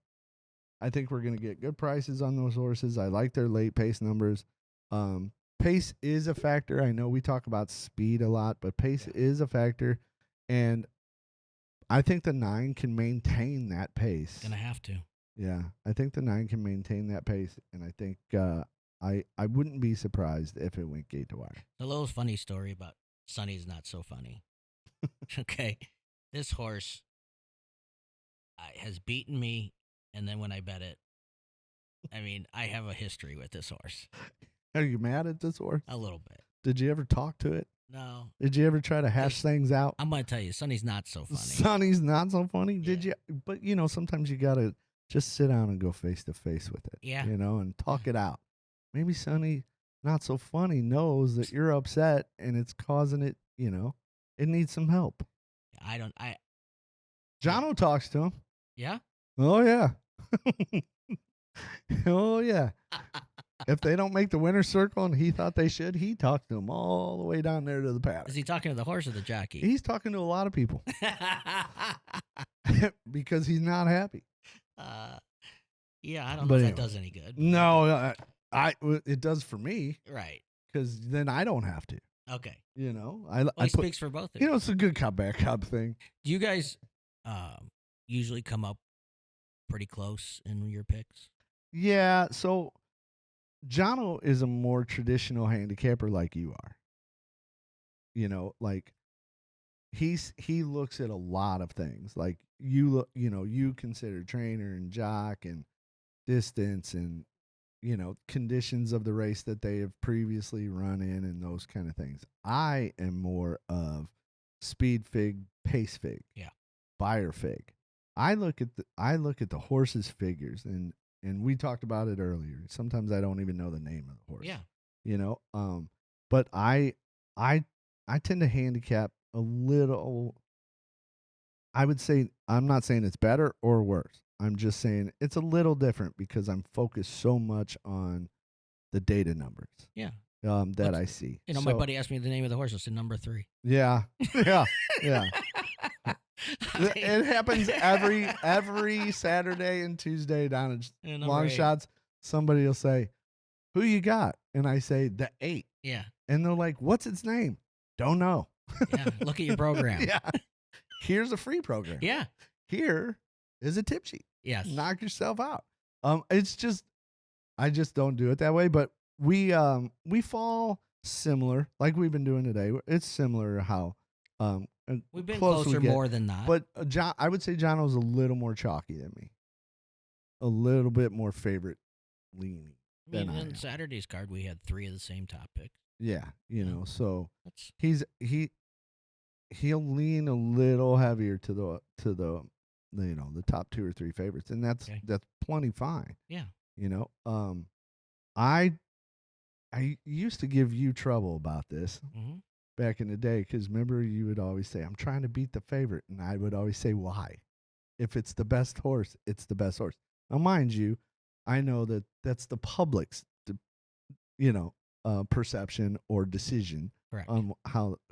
I think we're going to get good prices on those horses. I like their late pace numbers. Pace is a factor. I know we talk about speed a lot, but pace is a factor. And I think the 9 can maintain that pace. Gonna have to. Yeah, I think the 9 can maintain that pace, and I think I wouldn't be surprised if it went gate to wire. A little funny story about Sonny's not so funny. Okay, this horse has beaten me, and then when I bet it, I mean, I have a history with this horse. Are you mad at this horse? A little bit. Did you ever talk to it? No. Did you ever try to hash things out? I'm going to tell you, Sonny's not so funny. Sonny's not so funny? Yeah. Did you? But, sometimes you got to just sit down and go face to face with it. Yeah. And talk it out. Maybe Sonny, not so funny, knows that you're upset and it's causing it, it needs some help. Johno talks to him. Yeah? Oh, yeah. Oh, yeah. If they don't make the winner's circle and he thought they should, he talked to them all the way down there to the paddock. Is he talking to the horse or the jockey? He's talking to a lot of people because he's not happy. Yeah, I don't But know if anyway. that does any good. No, it does for me Right. because then I don't have to. Okay. You know, Well, he speaks for both of you. it's a good cop bad cop thing. Do you guys usually come up pretty close in your picks? Yeah, so Johno is a more traditional handicapper like you are. You know, like he looks at a lot of things. Like you consider trainer and jock and distance and conditions of the race that they have previously run in and those kind of things. I am more of speed fig, pace fig, buyer fig. I look at the horse's figures and we talked about it earlier. Sometimes I don't even know the name of the horse. Yeah. But I tend to handicap a little. I would say I'm not saying it's better or worse. I'm just saying it's a little different because I'm focused so much on the data numbers. Yeah. That I see. My buddy asked me the name of the horse. I said number 3. Yeah. Yeah. It happens every Saturday and Tuesday down in long shots. Somebody will say, "Who you got?" And I say, "The 8." Yeah. And they're like, "What's its name?" Don't know. Yeah. Look at your program. Yeah. Here's a free program. Yeah. Here is a tip sheet. Yes. Knock yourself out. It's just I just don't do it that way. But we fall similar, like we've been doing today. It's similar how we've been close closer we get. more than not. But I would say Johno's a little more chalky than me. A little bit more favorite leaning. I mean, in Saturday's card, we had 3 of the same top picks. Yeah, so That's he'll lean a little heavier to the the top 2 or 3 favorites, and that's plenty fine. Yeah. I used to give you trouble about this Mm-hmm. back in the day because remember you would always say I'm trying to beat the favorite, and I would always say why. If it's the best horse, it's the best horse. Now, mind you, I know that that's the public's, perception or decision Correct. on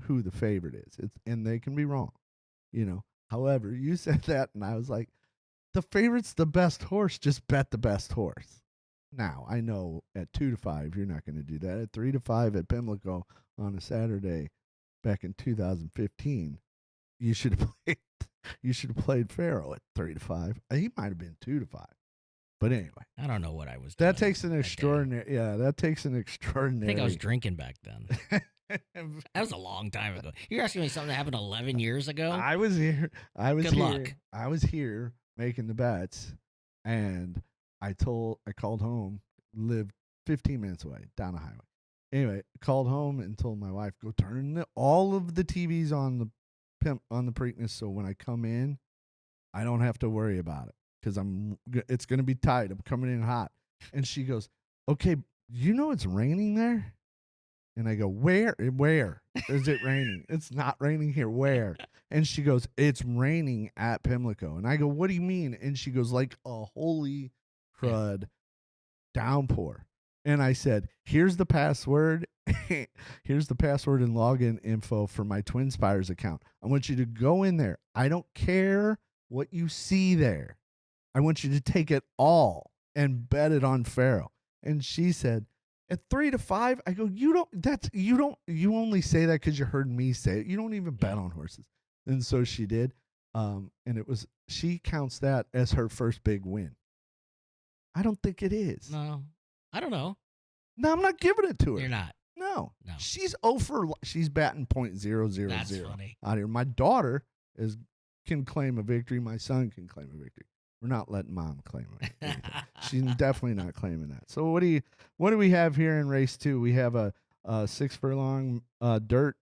who the favorite is. And they can be wrong, However, you said that, and I was like, the favorite's the best horse. Just bet the best horse. Now I know at 2-5 you're not going to do that. At 3-5 at Pimlico on a Saturday back in 2015, you should have played. You should have played Pharaoh at 3-5. He might have been 2-5. But anyway, I don't know what I was doing. that takes an extraordinary. Yeah, that takes an I extraordinary. think I was drinking back then. That was a long time ago. You're asking me something that happened 11 years ago? I was here. Good luck. I was here making the bets, and I called home. Lived 15 minutes away down the highway. Anyway, called home and told my wife, go turn all of the TVs on the Preakness, so when I come in, I don't have to worry about it because it's going to be tight. I'm coming in hot. And she goes, okay, it's raining there? And I go, where is it raining? It's not raining here. Where? And she goes, it's raining at Pimlico. And I go, what do you mean? And she goes, like a holy crud downpour. And I said, here's the password. Here's the password and login info for my Twin Spires account. I want you to go in there. I don't care what you see there. I want you to take it all and bet it on Pharaoh. And she said, at 3-5, I go, you only say that because you heard me say it. You don't even bet on horses. And so she did. And she counts that as her first big win. I don't think it is. No, I don't know. No, I'm not giving it to her. You're not. No. No. She's she's batting .000 That's funny. out here. My daughter can claim a victory. My son can claim a victory. We're not letting mom claim it. She's definitely not claiming that. So what do we have here in race 2? We have a 6 furlong dirt.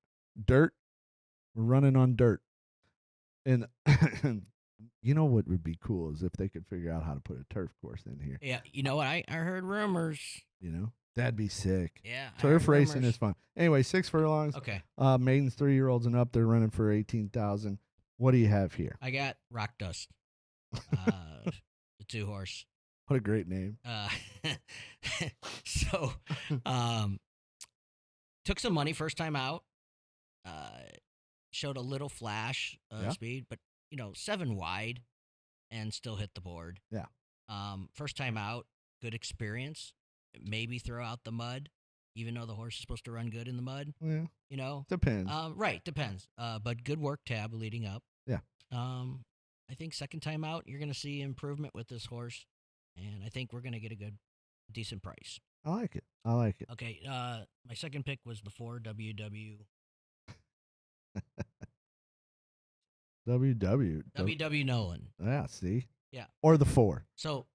We're running on dirt. And you know what would be cool is if they could figure out how to put a turf course in here. Yeah, you know what? I heard rumors. That'd be sick. Yeah. Turf racing is fun. Anyway, 6 furlongs. Okay. Maidens 3-year-olds and up, they're running for 18,000. What do you have here? I got Rock Dust. The 2 horse. What a great name. So, um, took some money first time out. Uh, showed a little flash of Yeah. speed, but 7 wide and still hit the board. Yeah. First time out, good experience. Maybe throw out the mud, even though the horse is supposed to run good in the mud. Yeah. You know, Depends. right? Depends. But good work tab leading up. Yeah. I think second time out, you're going to see improvement with this horse, and I think we're going to get a decent price. I like it. I like it. Okay. My second pick was the 4 WW. WW Nolan. Yeah, see? Yeah. Or the 4. So,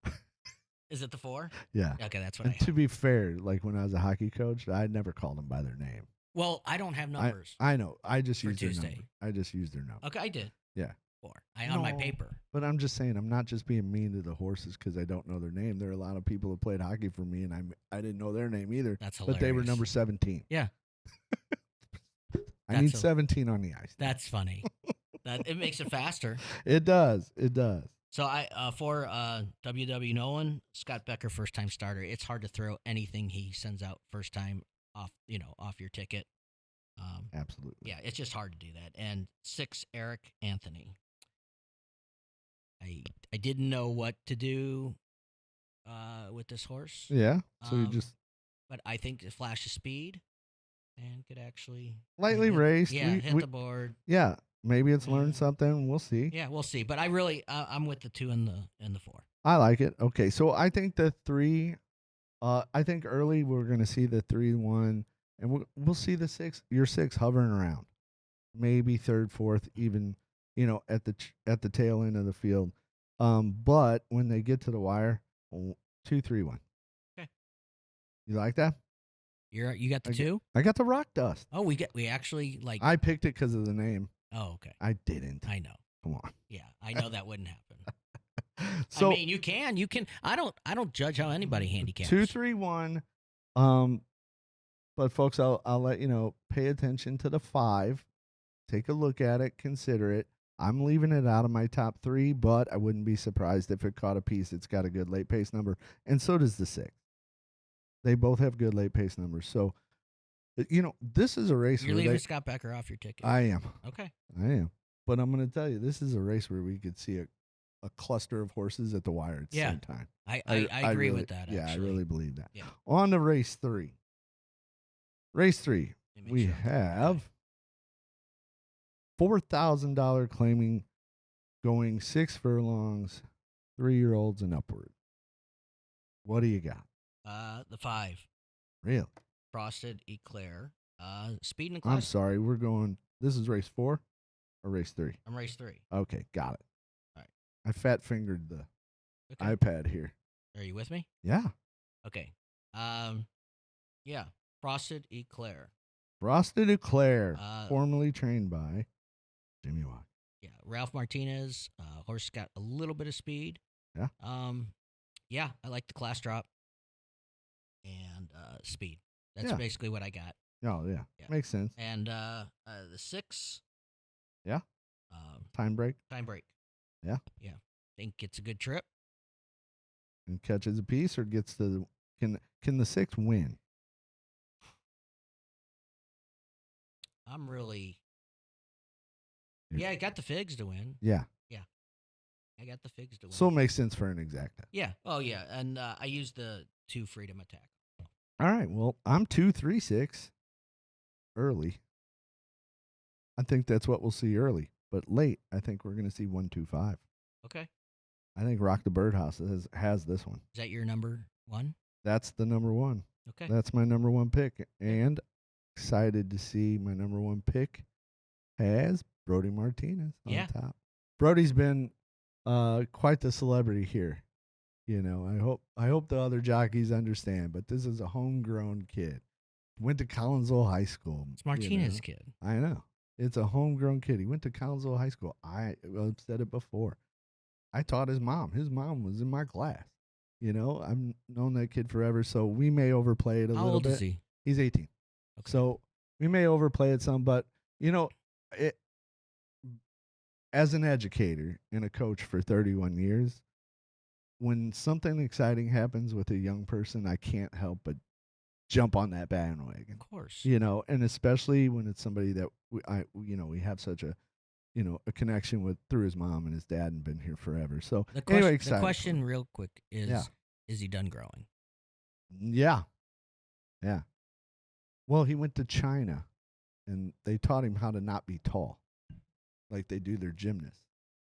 is it the 4? Yeah. Okay, that's what And to be fair, like when I was a hockey coach, I never called them by their name. Well, I don't have numbers. I know. I just for used their Tuesday. number. I just used their number. Okay, I did. Yeah. 4. On my No, paper. But I'm just saying, I'm not just being mean to the horses because I don't know their name. There are a lot of people who played hockey for me, and I didn't know their name either. That's hilarious. But they were number 17. Yeah. I need 17 on the ice. That's funny. It makes it faster. It does. It does. So for WW Nolan, Scott Becker, first time starter. It's hard to throw anything he sends out first time off your ticket. Absolutely. Yeah, it's just hard to do that. And 6 Eric Anthony. I didn't know what to do with this horse. Yeah. So you just but I think the flash of speed and could actually lightly raced. Yeah, hit the board. Yeah. Maybe it's learned something. We'll see. Yeah, we'll see. But I really, I'm with the 2 and the 4. I like it. Okay, so I think the 3. I think early we're going to see the 3-1, and we'll see the 6. Your 6 hovering around, maybe third, fourth, even at the tail end of the field. But when they get to the wire, 2-3-1. Okay. You like that? You got the 2? I got the Rock Dust. Oh, we actually like. I picked it because of the name. Oh, okay. I didn't. I know. Come on. Yeah, I know that wouldn't happen. So I mean, you can. I don't judge how anybody handicaps. 2-3-1. But folks, I'll let you know. Pay attention to the 5. Take a look at it. Consider it. I'm leaving it out of my top 3, but I wouldn't be surprised if it caught a piece. It's got a good late pace number, and so does the 6. They both have good late pace numbers. So, this is a race. You're leaving Scott Becker off your ticket. I am. Okay. I am. But I'm going to tell you, this is a race where we could see a cluster of horses at the wire at the same time. I agree with that. Yeah, actually. I really believe that. Yeah. On to race 3. Race 3, we have $4,000 claiming going 6 furlongs, 3-year-olds and upward. What do you got? The 5. Really? Frosted Eclair. Speed and class. I'm sorry, we're going. This is race 4 or race 3? I'm race 3. Okay, got it. All right. I fat fingered the iPad here. Are you with me? Yeah. Okay. Yeah. Frosted Eclair. Frosted Eclair, formerly trained by Jimmy Watt. Yeah. Ralph Martinez. Horse got a little bit of speed. Yeah. Yeah, I like the class drop and speed. That's basically what I got. Oh, yeah. Makes sense. And the 6. Yeah. Time break. Yeah. Yeah. Think it's a good trip. And catches a piece or gets the can the 6 win? I'm really. Yeah, I got the figs to win. Yeah. Yeah. I got the figs to win. So it makes sense for an exacta. Yeah. Oh, yeah. And I used the 2 freedom attack. All right. Well, I'm 2-3-6 early. I think that's what we'll see early. But late, I think we're going to see 1-2-5. Okay. I think Rock the Birdhouse has this one. Is that your number 1? That's the number 1. Okay. That's my number 1 pick. And excited to see my number 1 pick has Brody Martinez on top. Brody's been quite the celebrity here. I hope the other jockeys understand, but this is a homegrown kid. Went to Collinsville High School. It's Martinez kid. I know. It's a homegrown kid. He went to Collinsville High School. I've said it before. I taught his mom. His mom was in my class. I've known that kid forever, so we may overplay it a little bit. How old is he? He's 18. Okay. So we may overplay it some, but, as an educator and a coach for 31 years, when something exciting happens with a young person, I can't help but jump on that bandwagon. Of course. And especially when it's somebody that we have such a connection with through his mom and his dad and been here forever. So anyway, The excited. question, real quick, Yeah. is he done growing? Yeah. Yeah. Well, he went to China and they taught him how to not be tall like they do their gymnasts.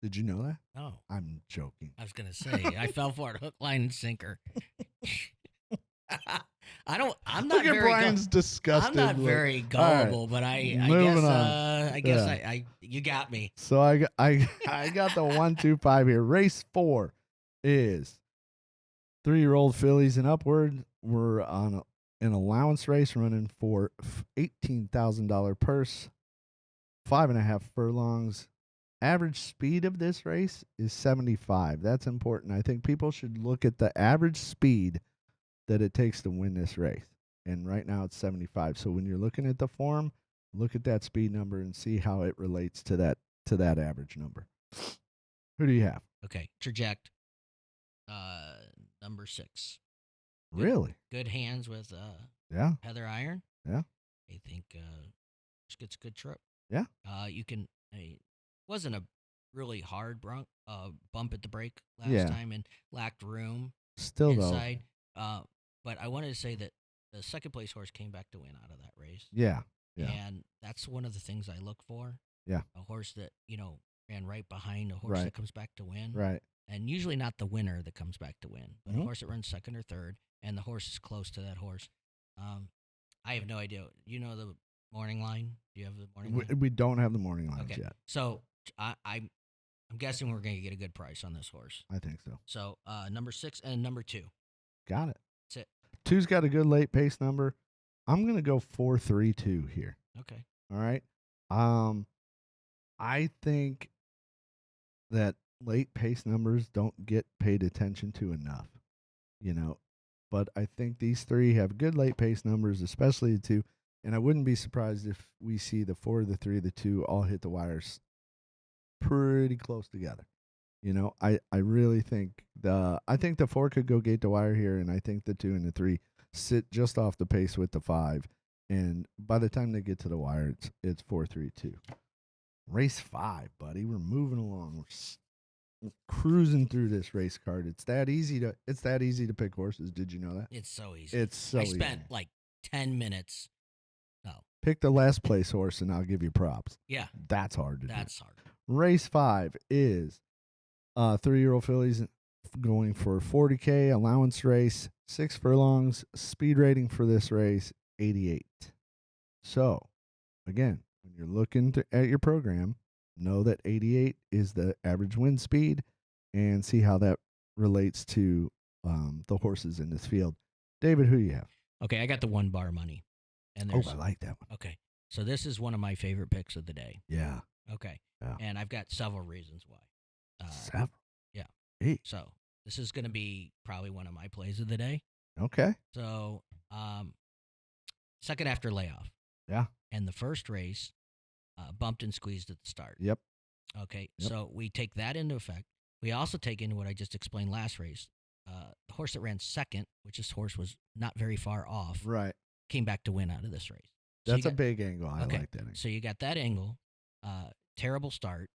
Did you know that? No. I'm joking. I was going to say, I fell for it hook, line, and sinker. I'm not Look at very Brian's disgusted. I'm not look. very gullible, but I Moving guess on. I guess Yeah. I you got me. So I got the 1-2-5 here. Race 4 is 3-year-old fillies and upward. We're on an allowance race running for $18,000 purse, 5.5 furlongs. Average speed of this race is 75. That's important. I think people should look at the average speed that it takes to win this race. And right now it's 75. So when you're looking at the form, look at that speed number and see how it relates to that average number. Who do you have? Okay, traject. Number 6. Really? Good hands with Yeah. Heather Iron. Yeah. I think just gets a good trip. Yeah. You can. It wasn't a really hard bump at the brake last time and lacked room Still inside. But I wanted to say that the second place horse came back to win out of that race. Yeah. Yeah. And that's one of the things I look for. Yeah. A horse that, ran right behind a horse that comes back to win. Right. And usually not the winner that comes back to win, but Mhm. a horse that runs second or third, and the horse is close to that horse. I have no idea. You know the morning line? Do you have the morning line? We don't have the morning lines Okay. yet. So I'm guessing we're going to get a good price on this horse. I think so. So number 6 and number 2. Got it. That's it. 2's got a good late pace number. I'm going to go 4-3-2 here. Okay. All right. I think that late pace numbers don't get paid attention to enough, but I think these 3 have good late pace numbers, especially the 2. And I wouldn't be surprised if we see the 4, the 3, the 2 all hit the wires pretty close together. I really think the 4 could go gate to wire here, and I think the 2 and the 3 sit just off the pace with the 5. And by the time they get to the wire, it's 4-3-2. Race 5, buddy. We're moving along. We're cruising through this race card. It's that easy to pick horses. Did you know that? It's so easy. It's so I spent easy. like 10 minutes. No. Pick the last place horse, and I'll give you props. Yeah. That's hard to do. That's hard. Race 5 is 3-year-old fillies going for 40K allowance race, 6 furlongs. Speed rating for this race, 88. So, again, when you're looking at your program, know that 88 is the average wind speed and see how that relates to the horses in this field. David, who do you have? Okay, I got the 1 bar money. And I like that one. Okay, so this is one of my favorite picks of the day. Yeah. Okay, yeah. And I've got several reasons why. Several? Yeah. 8. So this is going to be probably one of my plays of the day. Okay. So second after layoff. Yeah. And the first race bumped and squeezed at the start. Yep. Okay, so we take that into effect. We also take into what I just explained last race. The horse that ran second, which this horse was not very far off, right, came back to win out of this race. That's a big angle. I like that angle. So you got that angle, terrible start,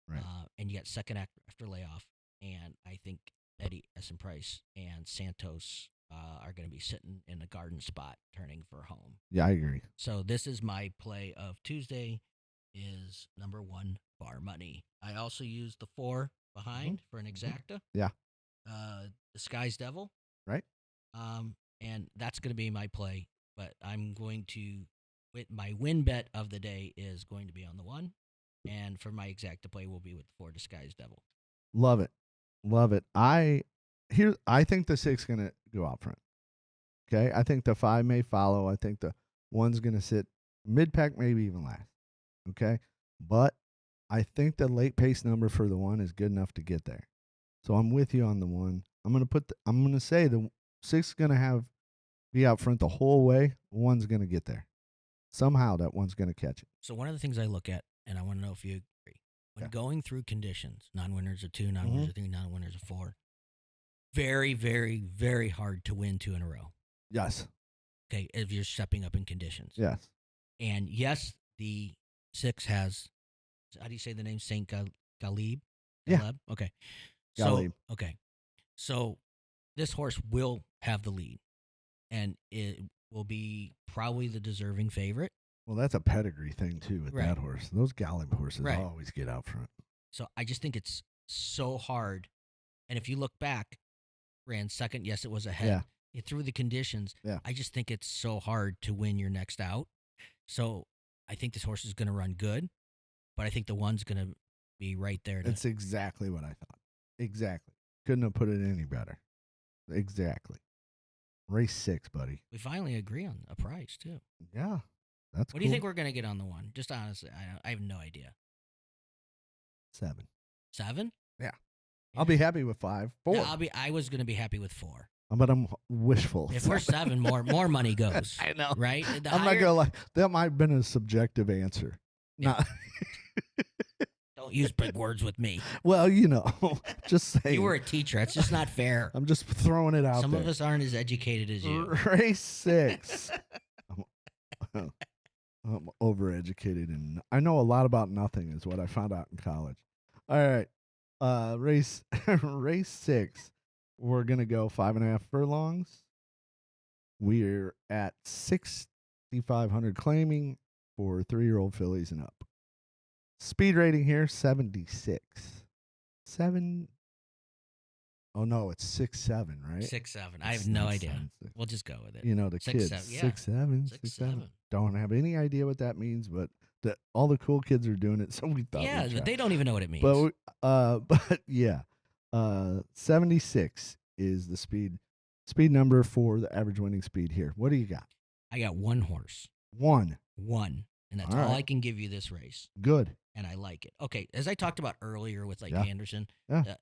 right, and you got second after layoff. And I think Eddie S. Price and Santos are going to be sitting in a garden spot turning for home. Yeah, I agree. So this is my play of Tuesday is number 1 bar money. I also used the 4 behind for an exacta. Yeah. Disguised Devil. Right. And that's going to be my play, but I'm going to my win bet of the day is going to be on the 1, and for my exacta play will be with the 4 Disguised Devil. Love it. Love it. I think the 6 is going to go out front. Okay? I think the 5 may follow. I think the 1's going to sit mid-pack, maybe even last. Okay? But I think the late pace number for the 1 is good enough to get there. So I'm with you on the 1. I'm going to say the 6 is going to be out front the whole way. 1's going to get there. Somehow that 1's going to catch it. So one of the things I look at, and I want to know if you agree, when going through conditions, non-winners of 2, non-winners of 3, non-winners of 4, very, very, very hard to win 2 in a row. Yes. Okay, if you're stepping up in conditions. Yes. And yes, the 6 has, how do you say the name? Saint Galib? Yeah. Galeb? Okay. Galib. Okay. So this horse will have the lead, and it will be probably the deserving favorite. Well, that's a pedigree thing too with Right. that horse. Those Galib horses Right. always get out front. So I just think it's so hard. And if you look back, ran second. Yes, it was ahead. Yeah. Through the conditions. Yeah. I just think it's so hard to win your next out. So I think this horse is going to run good, but I think the one's going to be right there. That's exactly what I thought. Exactly. Couldn't have put it any better. Exactly. Race 6, buddy. We finally agree on a price too. Yeah. That's What do you think we're going to get on the one? Just honestly, I have no idea. 7. 7? Yeah. I'll be happy with 5. 4. Yeah, I was going to be happy with 4. But I'm wishful. If we're 7, more money goes. I know. Right? I'm not going to lie. That might have been a subjective answer. Yeah. Not Don't use big words with me. Well, just saying. You were a teacher. It's just not fair. I'm just throwing it out Some there. of us aren't as educated as you. Race 6. I'm overeducated, and I know a lot about nothing is what I found out in college. All right. Race 6. We're going to go 5.5 furlongs. We're at 6,500 claiming for 3-year-old fillies and up. Speed rating here, 76. 7. Oh, no, it's 6-7, right? 6-7. I have no idea. 6. We'll just go with it. The 6-7, kids. yeah. 6-7. 6-7. Don't have any idea what that means, but all the cool kids are doing it, so we thought Yeah, we'd but try. they don't even know what it means. But yeah, 76 is the speed number for the average winning speed here. What do you got? I got 1 horse. 1. 1. And that's All all right. I can give you this race. Good. And I like it. Okay, as I talked about earlier with Yeah. Anderson, Yeah.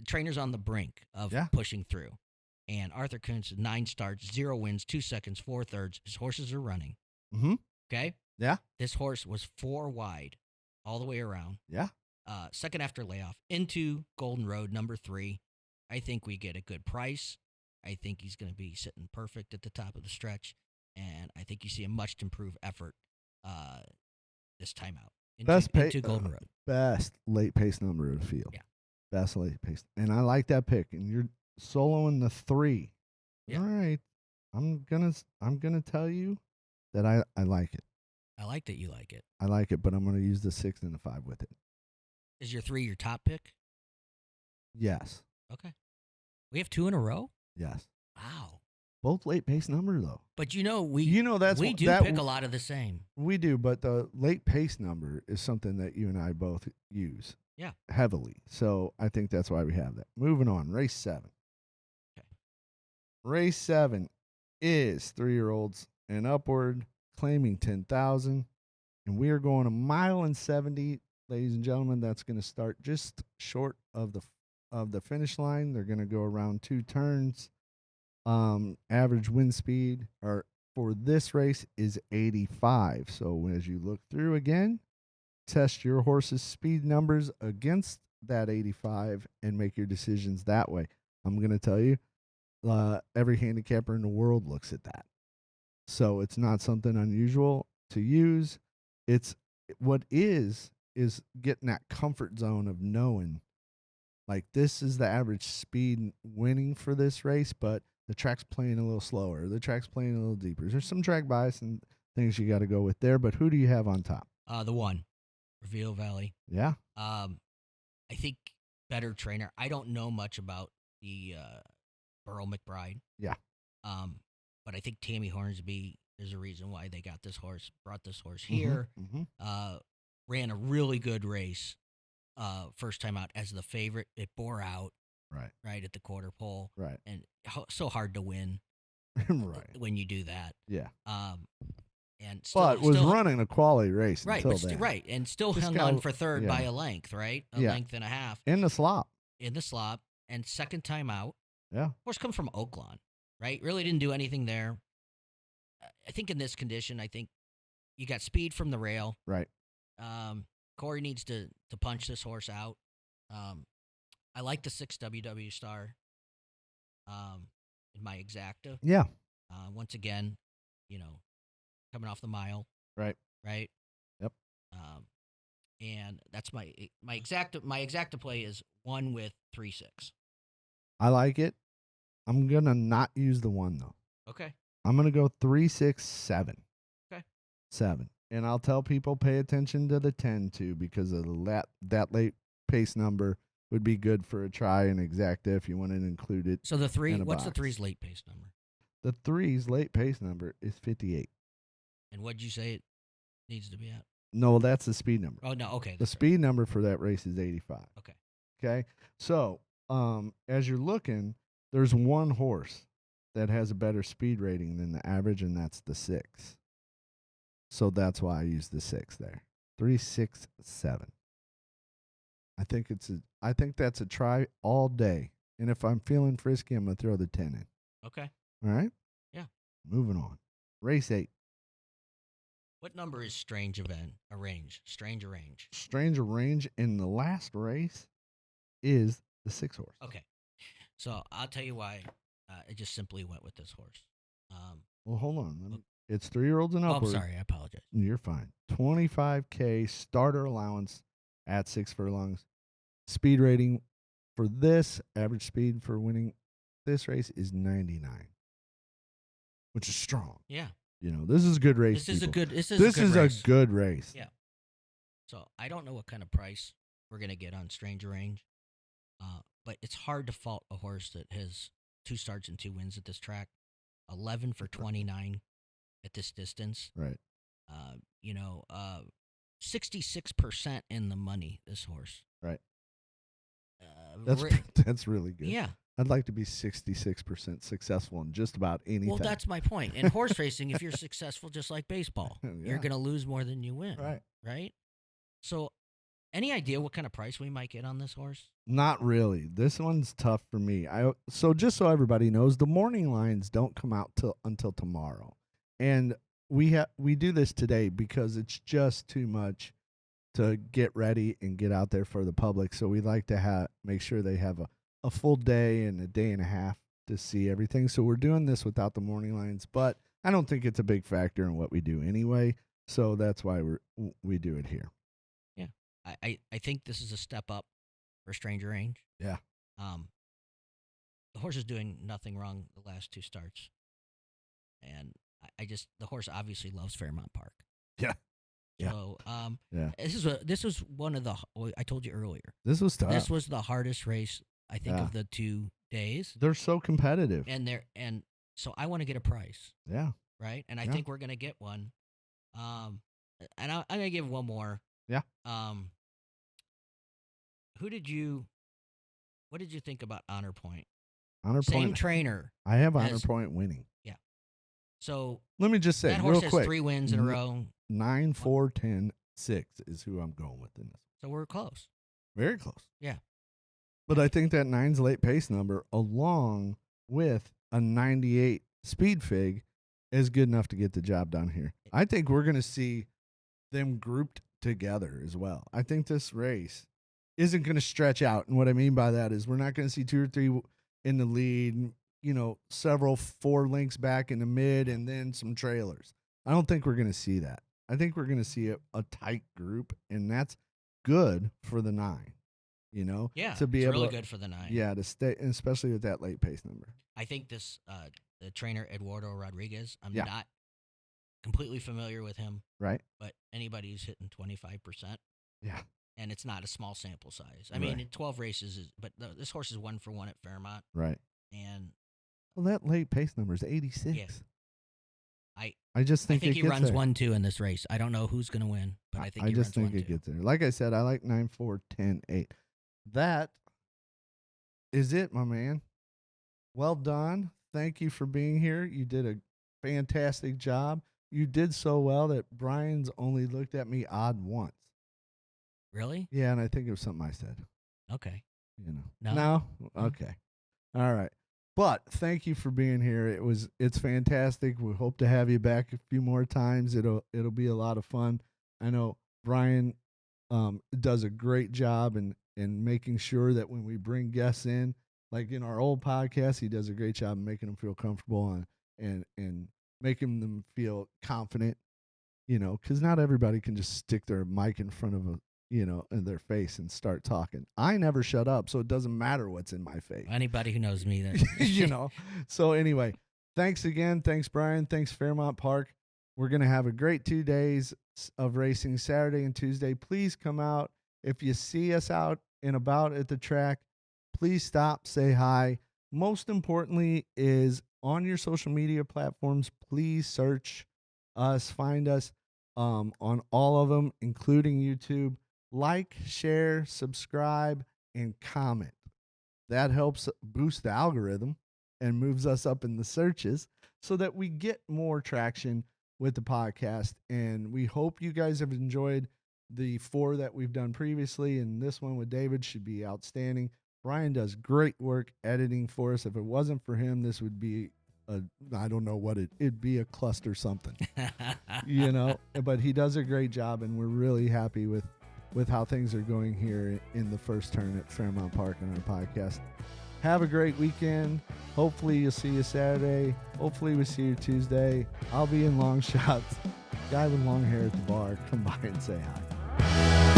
trainers on the brink of Yeah. pushing through. And Arthur Kuntz, 9 starts, 0 wins, 2 seconds, 4 thirds. His horses are running. Mm-hmm. Okay? Yeah. This horse was 4 wide all the way around. Yeah. Second after layoff into Golden Road, number 3. I think we get a good price. I think he's going to be sitting perfect at the top of the stretch. And I think you see a much improved effort this time out into Golden Road. Best late pace number of the field. Yeah. Best late pace. And I like that pick. And you're soloing the 3. Yeah. All right. I'm gonna tell you that I like it. I like that you like it. I like it, but I'm gonna use the 6 and the 5 with it. Is your 3 your top pick? Yes. Okay. We have 2 in a row? Yes. Wow. Both late pace number though. But we that's do pick a lot of the same. We do, but the late pace number is something that you and I both use. Yeah. Heavily. So I think that's why we have that. Moving on, race 7. Okay. Race 7 is 3-year-olds and upward, claiming 10,000, and we are going 1.70 miles, ladies and gentlemen. That's going to start just short of the finish line. They're going to go around 2 turns. Average wind speed for this race is 85. So as you look through again, test your horse's speed numbers against that 85 and make your decisions that way. I'm going to tell you, every handicapper in the world looks at that. So it's not something unusual to use. It's what is getting that comfort zone of knowing, like, this is the average speed winning for this race, but the track's playing a little slower. The track's playing a little deeper. There's some track bias and things you got to go with there, but who do you have on top? The 1, Reveal Valley. Yeah. I think better trainer. I don't know much about the Burl McBride. Yeah. But I think Tammy Hornsby is a reason why they brought this horse here. Mm-hmm. Ran a really good race first time out as the favorite. It bore out right at the quarter pole. Right. And so hard to win right. when you do that. Yeah. And still, but was running a quality race right, until then. Right, and still This hung guy- on for third yeah. by a length, right? A Yeah. length and a half In the slop. in the slop, and second time out. Yeah. Horse comes from Oaklawn, right? Really didn't do anything there. I think in this condition, I think you got speed from the rail. Right. Corey needs to punch this horse out. I like the 6 WW Star. in my exacta. Yeah. Once again, coming off the mile, Right. right? Yep. And that's my exacta play is 1 with 3-6. I like it. I'm gonna not use the 1 though. Okay. I'm gonna go 3, 6, 7. Okay. 7. And I'll tell people pay attention to the 10 too, because of that late pace number would be good for a try and exacta if you want to include it. So the 3, in a what's the box. 3's late pace number? The 3's late pace number is 58. And what'd you say it needs to be at? No, that's the speed number. Oh no, okay. The speed number for that race is 85. Okay. Okay. So, as you're looking, there's one horse that has a better speed rating than the average, and that's the 6. So that's why I use the 6 there. 3, 6, 7. I think that's a try all day. And if I'm feeling frisky, I'm gonna throw the 10 in. Okay. All right? Yeah. Moving on. Race 8. What number is Strange Arrange? Strange Arrange. Strange Arrange in the last race is the 6 horse. Okay. So I'll tell you why I just simply went with this horse. Well, hold on. It's 3-year-olds and upward. I'm sorry. I apologize. You're fine. 25K starter allowance at 6 furlongs. Speed rating for this, average speed for winning this race is 99, which is strong. Yeah. This is a good race. This is people. a good. This is This a good is race. a good race. Yeah. So I don't know what kind of price we're gonna get on Strange Arrange, but it's hard to fault a horse that has 2 starts and 2 wins at this track. 11 for 29 at this distance. Right. 66% in the money. This horse. Right. That's really good. Yeah. I'd like to be 66% successful in just about anything. Well, that's my point. In horse racing, if you're successful, just like baseball, Yeah. you're going to lose more than you win. Right. Right? So, any idea what kind of price we might get on this horse? Not really. This one's tough for me. So just so everybody knows, the morning lines don't come out until tomorrow. And we do this today because it's just too much to get ready and get out there for the public. So we like to make sure they have a full day and a day and a half to see everything. So we're doing this without the morning lines, but I don't think it's a big factor in what we do anyway. So that's why we do it here. Yeah. I think this is a step up for Strange Arrange. Yeah. The horse is doing nothing wrong the last 2 starts. And the horse obviously loves Fairmount Park. Yeah. Yeah. So, yeah. This was one of the, I told you earlier. This was tough. This was the hardest race, I think, of the 2 days. They're so competitive. And so I want to get a price. Yeah. Right? And I think we're going to get one. And I'm going to give one more. Yeah. What did you think about Honor Point? Honor Same Point. Trainer. I have Honor Point winning. Yeah. So let me just say, that horse real quick, has 3 wins in a row. 9, 4, 10, 6 is who I'm going with in this. So we're close. Very close. Yeah. But I think that 9's late pace number, along with a 98 speed fig, is good enough to get the job done here. I think we're going to see them grouped together as well. I think this race isn't going to stretch out. And what I mean by that is we're not going to see 2 or 3 in the lead, several 4 lengths back in the mid and then some trailers. I don't think we're going to see that. I think we're going to see a tight group, and that's good for the 9. Yeah, to be it's able really to, good for the 9. Yeah, to stay, especially with that late pace number. I think this the trainer Eduardo Rodriguez. I'm Yeah. not completely familiar with him, Right. but anybody who's hitting 25%. Yeah. And it's not a small sample size. I mean, 12 races but this horse is 1 for 1 at Fairmont. Right. And Well, that late pace number is 86. Yeah. I just think he it gets runs there. 1-2 in this race. I don't know who's going to win, but I think he just runs think 1-2. it gets there. Like I said, I like 9, 4, 10, 8. That is it, my man. Well done. Thank you for being here. You did a fantastic job. You did so well that Brian's only looked at me odd once. Really? Yeah, and I think it was something I said. Okay. No? Okay. All right. But thank you for being here. It's fantastic. We hope to have you back a few more times. It'll be a lot of fun. I know Brian does a great job in making sure that when we bring guests in, Like in our old podcast, he does a great job of making them feel comfortable and making them feel confident, because not everybody can just stick their mic in front of in their face and start talking. I never shut up, so it doesn't matter what's in my face. Anybody who knows me, So anyway, thanks again. Thanks, Brian. Thanks, Fairmount Park. We're going to have a great 2 days of racing, Saturday and Tuesday. Please come out. If you see us out and about at the track, please stop, say hi. Most importantly is on your social media platforms, please search us, find us on all of them, including YouTube. Like, share, subscribe, and comment. That helps boost the algorithm and moves us up in the searches so that we get more traction with the podcast. And we hope you guys have enjoyed the 4 that we've done previously, and this one with David should be outstanding. Brian does great work editing for us. If it wasn't for him, this would be I don't know what it'd be a cluster something, but he does a great job, and we're really happy with how things are going here in the first turn at Fairmount Park on our podcast. Have a great weekend. Hopefully you'll see you Saturday. Hopefully we see you Tuesday. I'll be in long shots. Guy with long hair at the bar, come by and say hi.